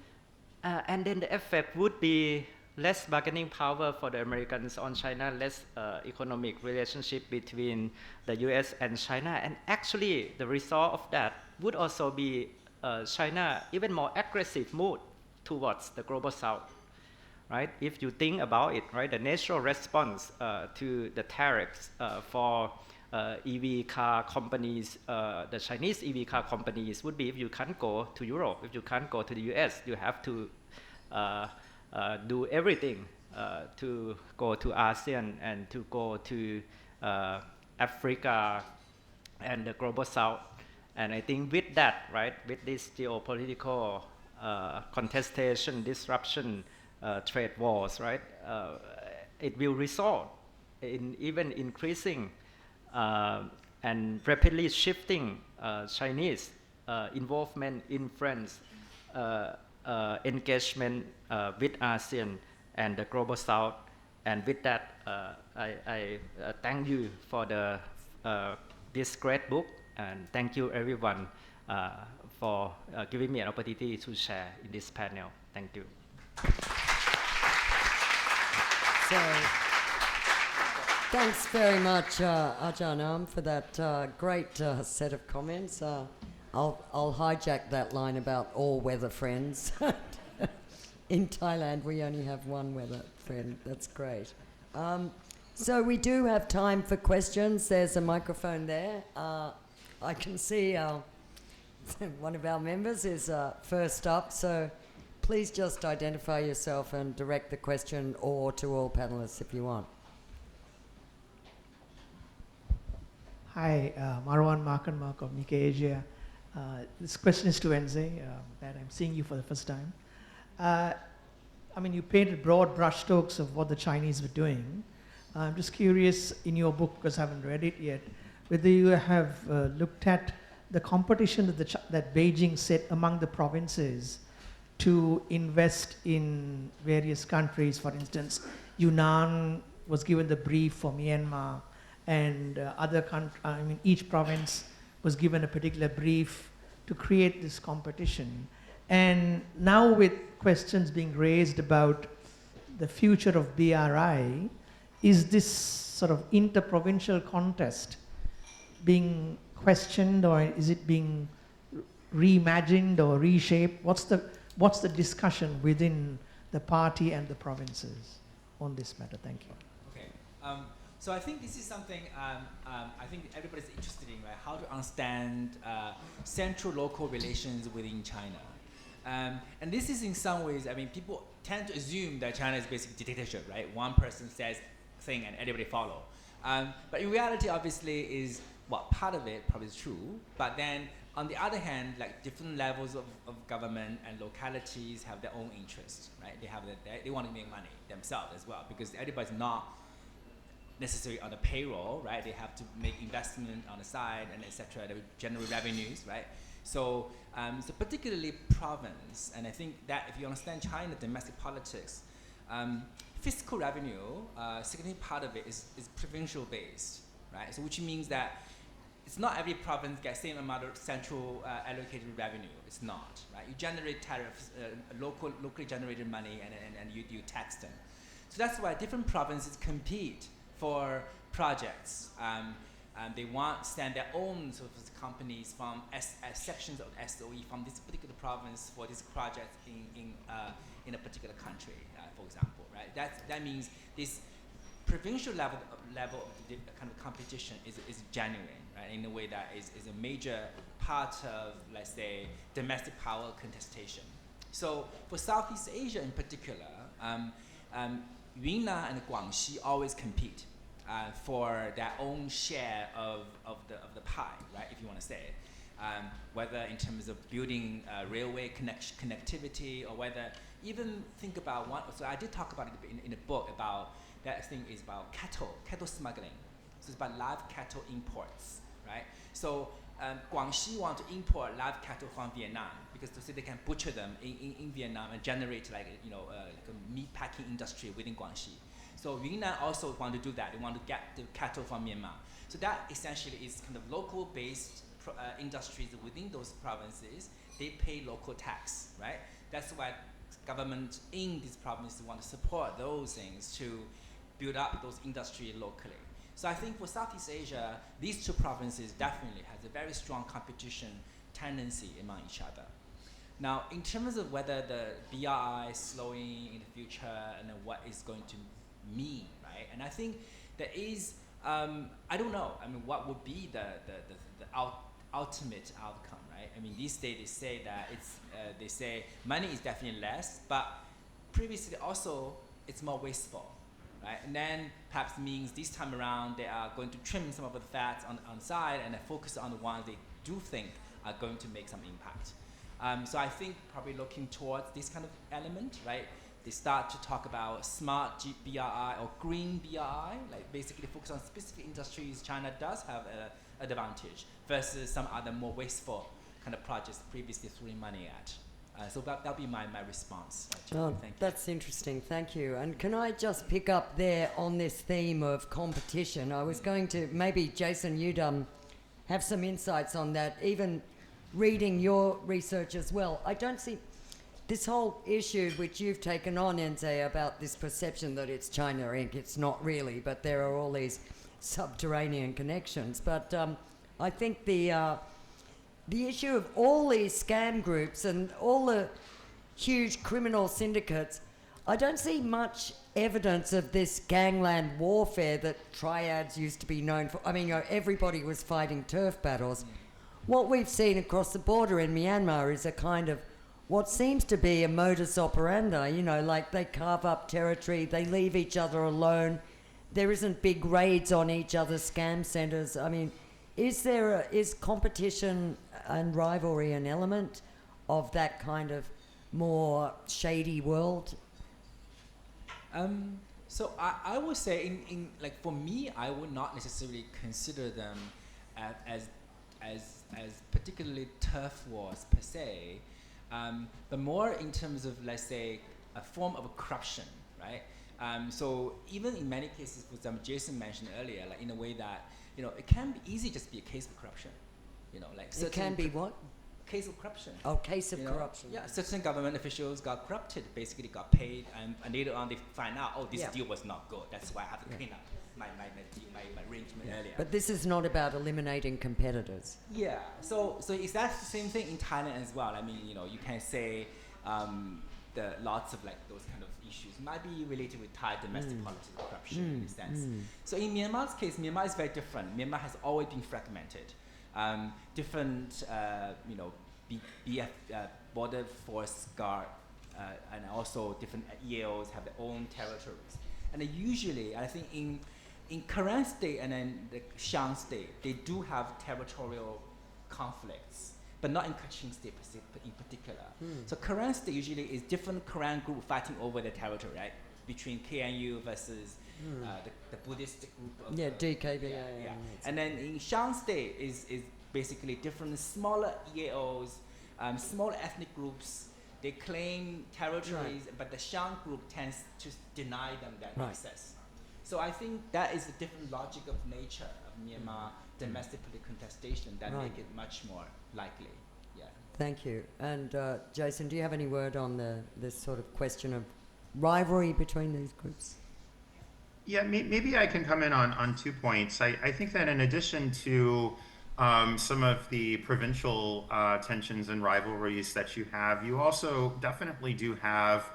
And then the effect would be less bargaining power for the Americans on China, less economic relationship between the US and China. And actually, the result of that would also be China even more aggressive mood towards the global South, right? If you think about it, right, the natural response to the tariffs for EV car companies, the Chinese EV car companies would be if you can't go to Europe, if you can't go to the US, you have to do everything to go to ASEAN and to go to Africa and the global South. And I think with that, right, with this geopolitical contestation, disruption, trade wars, right, it will result in even increasing and rapidly shifting Chinese involvement, influence, engagement with ASEAN and the global South. And with that, I thank you for this great book, and thank you everyone for giving me an opportunity to share in this panel. Thank you. So, thanks very much, Ajahn Am, for that great set of comments. I'll hijack that line about all weather friends. In Thailand, we only have one weather friend. That's great. So we do have time for questions. There's a microphone there. I can see one of our members is first up. So please just identify yourself and direct the question, or to all panelists if you want. Hi, Marwan Mark of Nikkei Asia. This question is to Enze, that I'm seeing you for the first time. I mean, you painted broad brushstrokes of what the Chinese were doing. I'm just curious, in your book, because I haven't read it yet, whether you have looked at the competition that Beijing set among the provinces to invest in various countries. For instance, Yunnan was given the brief for Myanmar, and each province was given a particular brief to create this competition. And now with questions being raised about the future of BRI, is this sort of interprovincial contest being questioned, or is it being reimagined or reshaped? What's the discussion within the party and the provinces on this matter? Thank you. Okay. So I think this is something I think everybody's interested in, right? How to understand central-local relations within China. And this is in some ways, I mean, people tend to assume that China is basically dictatorship, right? One person says thing and everybody follow. But in reality, obviously, is part of it probably is true. But then on the other hand, like different levels of government and localities have their own interests, right? They want to make money themselves as well, because everybody's not necessarily on the payroll, right? They have to make investment on the side and etc. to generate revenues, right? So, so particularly province, and I think that if you understand China domestic politics, fiscal revenue, significant part of it is provincial based, right? So which means that it's not every province gets the same amount of central allocated revenue. It's not, right? You generate tariffs, locally generated money, and you tax them. So that's why different provinces compete for projects. They want to send their own sort of companies from sections of SOE from this particular province for this project in a particular country, for example, right? That means this provincial level of the kind of competition is genuine, right? In a way that is a major part of, let's say, domestic power contestation. So for Southeast Asia in particular, Yunnan and Guangxi always compete for their own share of the pie, right? If you want to say it, whether in terms of building railway connectivity, or whether even think about one. So I did talk about it in the book about that thing is about cattle smuggling. So it's about live cattle imports, right? So Guangxi want to import live cattle from Vietnam because they can butcher them in Vietnam and generate like a meat packing industry within Guangxi. So Yunnan also want to do that. They want to get the cattle from Myanmar. So that essentially is kind of local-based industries within those provinces. They pay local tax, right? That's why government in these provinces want to support those things to build up those industries locally. So I think for Southeast Asia, these two provinces definitely has a very strong competition tendency among each other. Now, in terms of whether the BRI is slowing in the future and then what is going to mean, right? And I think there is, I don't know. I mean, what would be the ultimate outcome, right? I mean, these days they say that they say money is definitely less, but previously also it's more wasteful, right? And then perhaps means this time around they are going to trim some of the fats on side and focus on the ones they do think are going to make some impact. So I think probably looking towards this kind of element, right? They start to talk about smart BRI or green BRI, like basically focus on specific industries China does have an advantage versus some other more wasteful kind of projects previously throwing money at. So that'll be my response. Oh, thank you. That's interesting, thank you. And can I just pick up there on this theme of competition? I was going to, maybe Jason, you'd have some insights on that, even reading your research as well. I don't see this whole issue which you've taken on, Enze, about this perception that it's China Inc. It's not really, but there are all these subterranean connections. But I think the issue of all these scam groups and all the huge criminal syndicates, I don't see much evidence of this gangland warfare that triads used to be known for. I mean, everybody was fighting turf battles. What we've seen across the border in Myanmar is a kind of what seems to be a modus operandi, like they carve up territory, they leave each other alone. There isn't big raids on each other's scam centres. I mean, is competition and rivalry an element of that kind of more shady world? So I would say, in like for me, I would not necessarily consider them as particularly turf wars per se, but more in terms of, let's say, a form of corruption, right? So even in many cases, for example, Jason mentioned earlier, like in a way that it can be easy just be a case of corruption, like it can be what? case of corruption. Oh, case of You know? corruption. Yeah, certain government officials got corrupted, basically got paid, and later on they find out, oh, this Yeah. deal was not good. That's why I have to clean up my arrangement earlier. But this is not about eliminating competitors. Yeah, so is that the same thing in Thailand as well? I mean, you know, you can say the lots of like those kind of issues might be related with Thai domestic politics and corruption in a sense. So in Myanmar's case, Myanmar is very different. Myanmar has always been fragmented. Different, you know, border force guard and also different EAOs have their own territories. And usually, I think in Karen state and then the Shan state, they do have territorial conflicts, but not in Kachin state in particular. So Karen state usually is different Karen group fighting over the territory, right? Between KNU versus the Buddhist group of DKB. yeah. And then in Shan state is basically different smaller EAOs, smaller ethnic groups. They claim territories, but the Shan group tends to deny them that access. So I think that is the different logic of nature of Myanmar domestic political contestation that make it much more likely. Yeah. Thank you. And Jason, do you have any word on this sort of question of rivalry between these groups? Yeah, maybe I can come in on 2 points. I think that in addition to some of the provincial tensions and rivalries that you have, you also definitely do have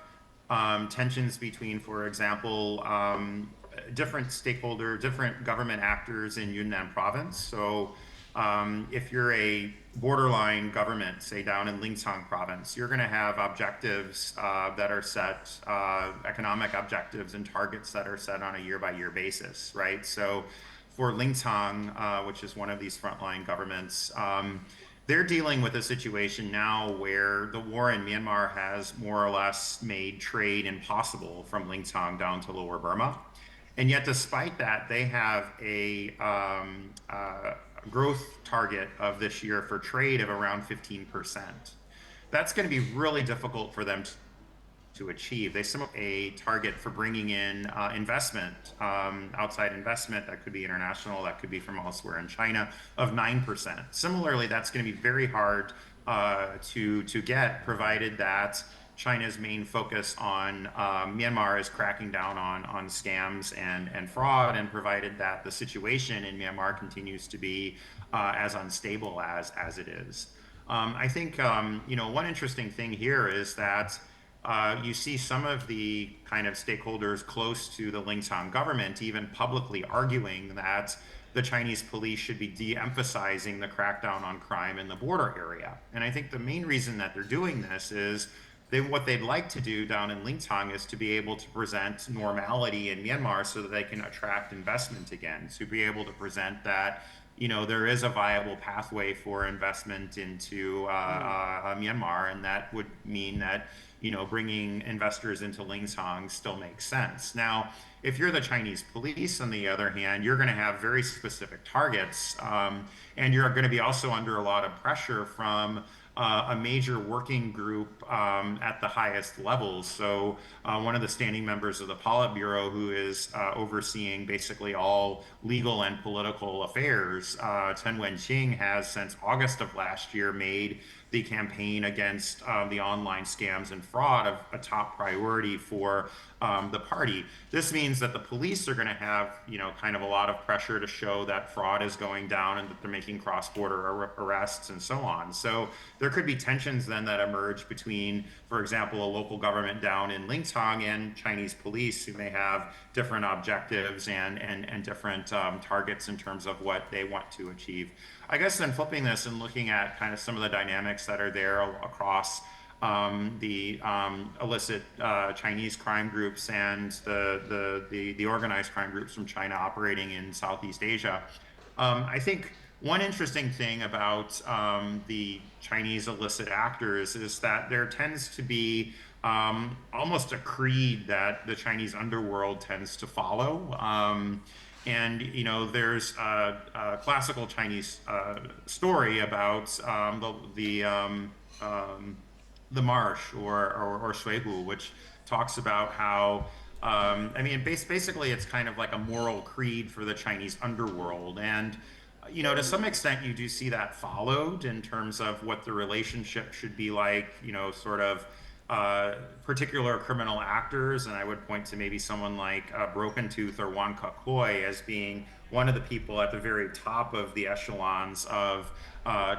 tensions between, for example, different government actors in Yunnan province. So if you're a borderline government, say down in Lingshan province, you're going to have objectives that are set, economic objectives and targets that are set on a year-by-year basis, right? So for Lingshan, which is one of these frontline governments, they're dealing with a situation now where the war in Myanmar has more or less made trade impossible from Lingshan down to Lower Burma. And yet, despite that, they have a growth target of this year for trade of around 15%. That's going to be really difficult for them to achieve. They set a target for bringing in investment, outside investment, that could be international, that could be from elsewhere in China, of 9%. Similarly, that's going to be very hard to get, provided that China's main focus on Myanmar is cracking down on scams and fraud, and provided that the situation in Myanmar continues to be as unstable as it is. I think one interesting thing here is that you see some of the kind of stakeholders close to the Lingshan government even publicly arguing that the Chinese police should be de-emphasizing the crackdown on crime in the border area. And I think the main reason that they're doing this is what they'd like to do down in Lingshan is to be able to present normality in Myanmar so that they can attract investment again, to be able to present that there is a viable pathway for investment into Myanmar, and that would mean that bringing investors into Lingshan still makes sense. Now, if you're the Chinese police, on the other hand, you're going to have very specific targets, and you're going to be also under a lot of pressure from a major working group at the highest levels. So one of the standing members of the Politburo, who is overseeing basically all legal and political affairs, Chen Wenqing, has since August of last year made the campaign against the online scams and fraud a top priority for the party. This means that the police are going to have, kind of a lot of pressure to show that fraud is going down and that they're making cross-border arrests and so on. So there could be tensions then that emerge between, for example, a local government down in Lingshan and Chinese police, who may have different objectives and different targets in terms of what they want to achieve. I guess then flipping this and looking at kind of some of the dynamics that are there across the illicit Chinese crime groups and the organized crime groups from China operating in Southeast Asia. I think one interesting thing about the Chinese illicit actors is that there tends to be almost a creed that the Chinese underworld tends to follow. And there's a classical Chinese story about the marsh or Shuihu, which talks about how basically it's kind of like a moral creed for the Chinese underworld. And to some extent, you do see that followed in terms of what the relationship should be like, sort of particular criminal actors. And I would point to maybe someone like Broken Tooth or Wan Kuk-hoi as being one of the people at the very top of the echelons of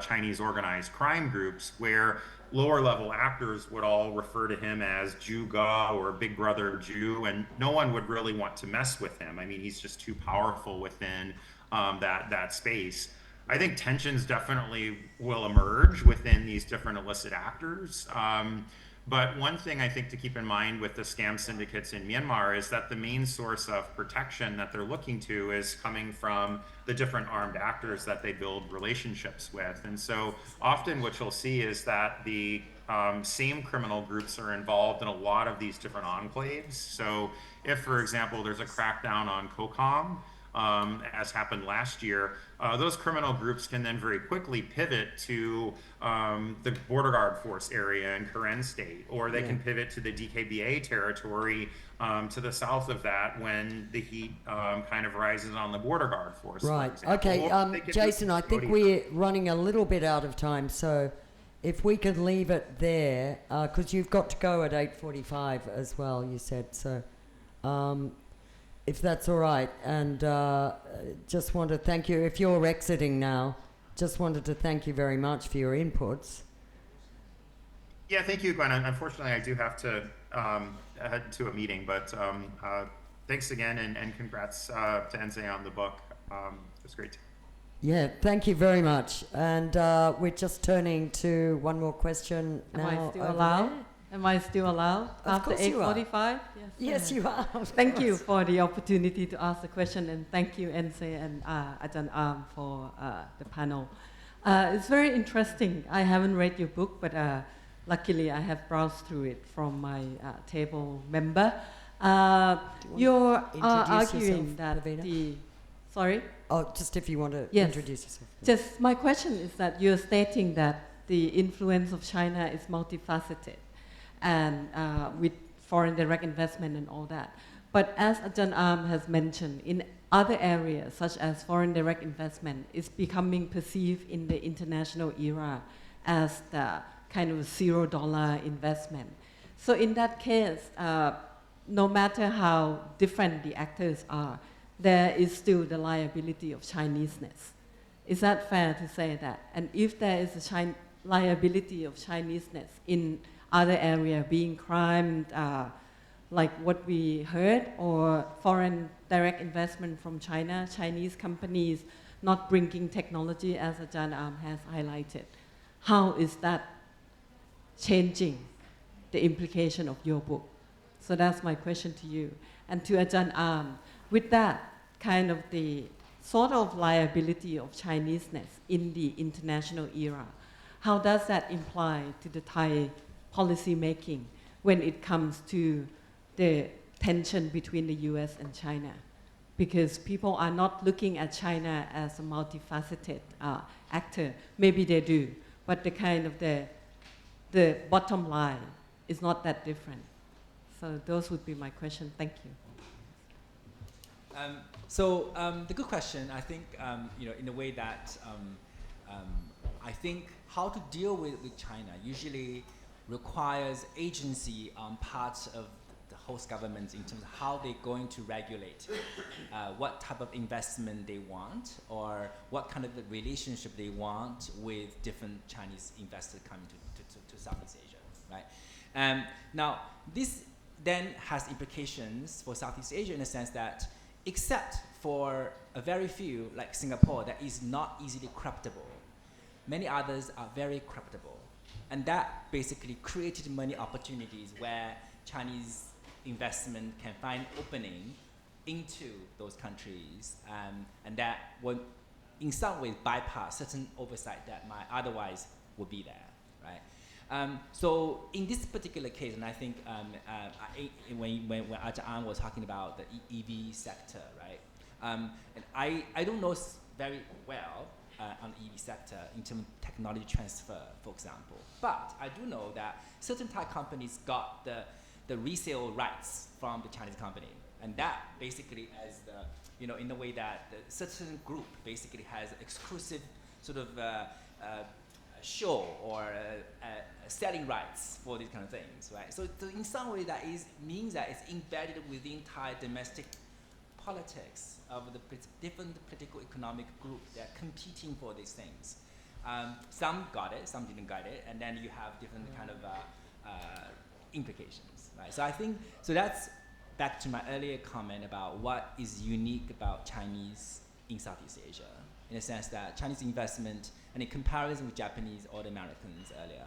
Chinese organized crime groups, where lower level actors would all refer to him as Jew Ga or Big Brother Jew, and no one would really want to mess with him. I mean, he's just too powerful within that space. I think tensions definitely will emerge within these different illicit actors. But one thing I think to keep in mind with the scam syndicates in Myanmar is that the main source of protection that they're looking to is coming from the different armed actors that they build relationships with. And so often what you'll see is that the same criminal groups are involved in a lot of these different enclaves. So if, for example, there's a crackdown on Kokang, as happened last year, those criminal groups can then very quickly pivot to the border guard force area in Karen State, or they can pivot to the DKBA territory to the south of that when the heat kind of rises on the border guard force. Right. Okay, Jason, I think we're running a little bit out of time, so if we could leave it there, because you've got to go at 8:45 as well, you said, so if that's all right. And just want to thank you. If you're exiting now, just wanted to thank you very much for your inputs. Yeah, thank you, Gwen. Unfortunately, I do have to head to a meeting, but thanks again, and congrats to Enze on the book. It was great. Yeah, thank you very much. And we're just turning to one more question now. Am I still allowed? Am I still allowed after 8:45? Yes, you are. Thank you for the opportunity to ask the question, and thank you, Enze and Ajahn Arm, for the panel. It's very interesting. I haven't read your book, but luckily I have browsed through it from my table member. You're arguing that the... Sorry? Oh, just if you want to introduce yourself. Just my question is that you're stating that the influence of China is multifaceted, and with foreign direct investment and all that. But as Ajahn Arm has mentioned, in other areas, such as foreign direct investment, is becoming perceived in the international era as the kind of $0 investment. So in that case, no matter how different the actors are, there is still the liability of Chineseness. Is that fair to say that? And if there is a liability of Chineseness in other area, being crime, like what we heard, or foreign direct investment from China, Chinese companies not bringing technology, as Ajahn Arm has highlighted, how is that changing the implication of your book? So that's my question to you. And to Ajahn Arm, with that kind of the sort of liability of Chineseness in the international era, how does that imply to the Thai policy making when it comes to the tension between the US and China? Because people are not looking at China as a multifaceted actor. Maybe they do, but the kind of the bottom line is not that different. So those would be my question. Thank you. The good question, I think, in a way that I think how to deal with China usually requires agency on parts of the host governments in terms of how they're going to regulate what type of investment they want, or what kind of relationship they want with different Chinese investors coming to Southeast Asia, right? Now, this then has implications for Southeast Asia in the sense that, except for a very few, like Singapore, that is not easily corruptible, many others are very corruptible. And that basically created many opportunities where Chinese investment can find opening into those countries, and that would in some ways bypass certain oversight that might otherwise would be there, right? So in this particular case, and I think when Ajahn Arm was talking about the EV sector, right? And I don't know very well on the EV sector in terms of technology transfer, for example. But I do know that certain Thai companies got the resale rights from the Chinese company, And that basically as the, in the way that the certain group basically has exclusive sort of show or selling rights for these kind of things, right? So in some way that means that it's embedded within Thai domestic politics of the different political economic groups that are competing for these things. Some got it, some didn't get it, and then you have different kind of implications, right? So I think, so that's back to my earlier comment about what is unique about Chinese in Southeast Asia, in the sense that Chinese investment, and in comparison with Japanese or the Americans earlier,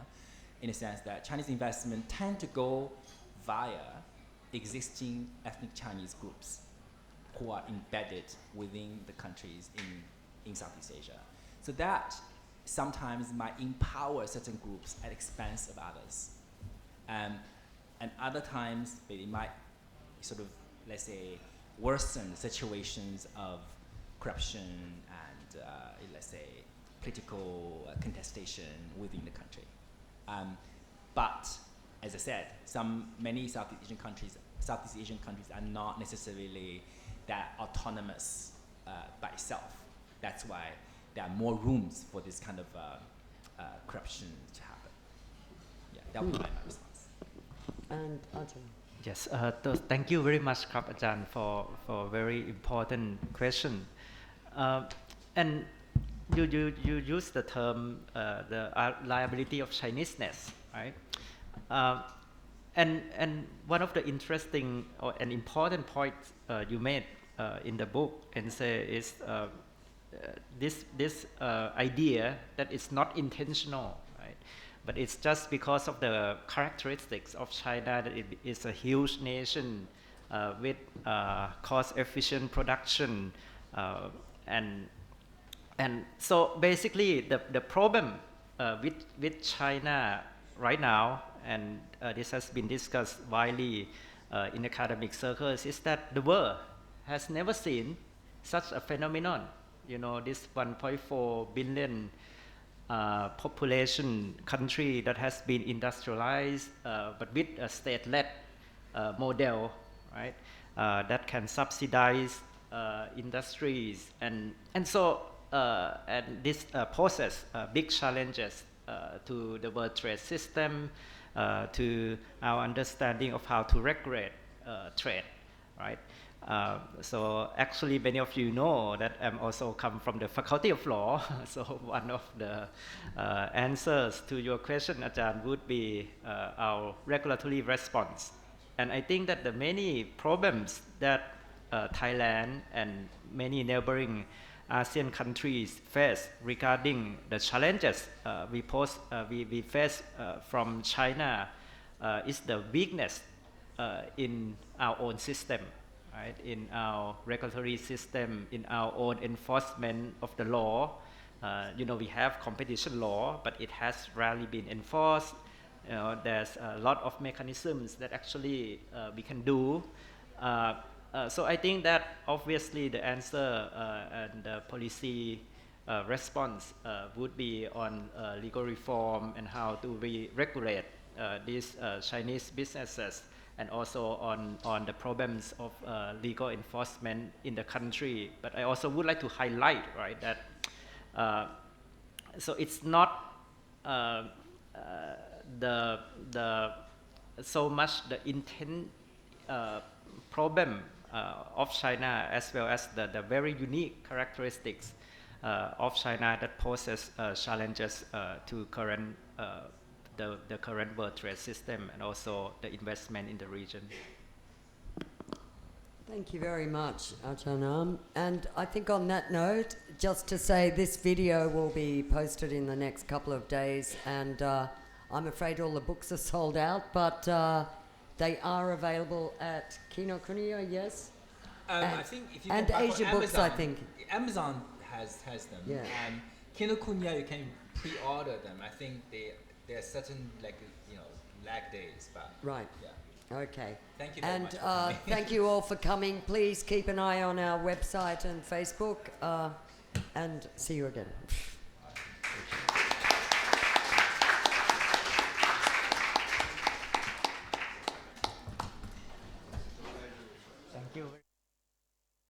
in the sense that Chinese investment tend to go via existing ethnic Chinese groups who are embedded within the countries in Southeast Asia. So that sometimes might empower certain groups at expense of others. And other times, they might sort of, let's say, worsen situations of corruption and, let's say, political contestation within the country. But, as I said, many Southeast Asian countries are not necessarily that autonomous by itself. That's why there are more rooms for this kind of corruption to happen. Yeah, that would be my response. And Ajahn. Yes, thank you very much, Ajahn, for a very important question. And you use the term the liability of Chineseness, right? And one of the interesting and important points you made in the book, Enze, is this idea that it's not intentional, right? But it's just because of the characteristics of China that it is a huge nation with cost-efficient production, and so basically the problem with China right now, and this has been discussed widely in academic circles, is that the world has never seen such a phenomenon. This 1.4 billion population country that has been industrialized, but with a state-led model, right? That can subsidize industries, and so and this poses big challenges to the world trade system, to our understanding of how to regulate trade, right? So actually many of you know that I'm also come from the Faculty of Law. So one of the answers to your question, Ajahn, would be our regulatory response. And I think that the many problems that Thailand and many neighboring ASEAN countries face regarding the challenges we face from China is the weakness in our own system, right? In our regulatory system, in our own enforcement of the law. We have competition law, but it has rarely been enforced. There's a lot of mechanisms that actually we can do. So I think that obviously the answer and the policy response would be on legal reform and how do we regulate these Chinese businesses, and also on the problems of legal enforcement in the country. But I also would like to highlight, right, that so it's not so much the intent problem of China, as well as the very unique characteristics of China that poses challenges to the current world trade system and also the investment in the region. Thank you very much, Ajahn. And I think on that note, just to say this video will be posted in the next couple of days, and I'm afraid all the books are sold out, but they are available at Kinokuniya, yes? I think if you and can buy Asia from Books, Amazon, I think. Amazon has them. Yeah. Kinokuniya, you can pre-order them. I think there are certain lag days, but Right. yeah. Okay. Thank you very much And for coming. thank you all for coming. Please keep an eye on our website and Facebook, and see you again. Thank you. you.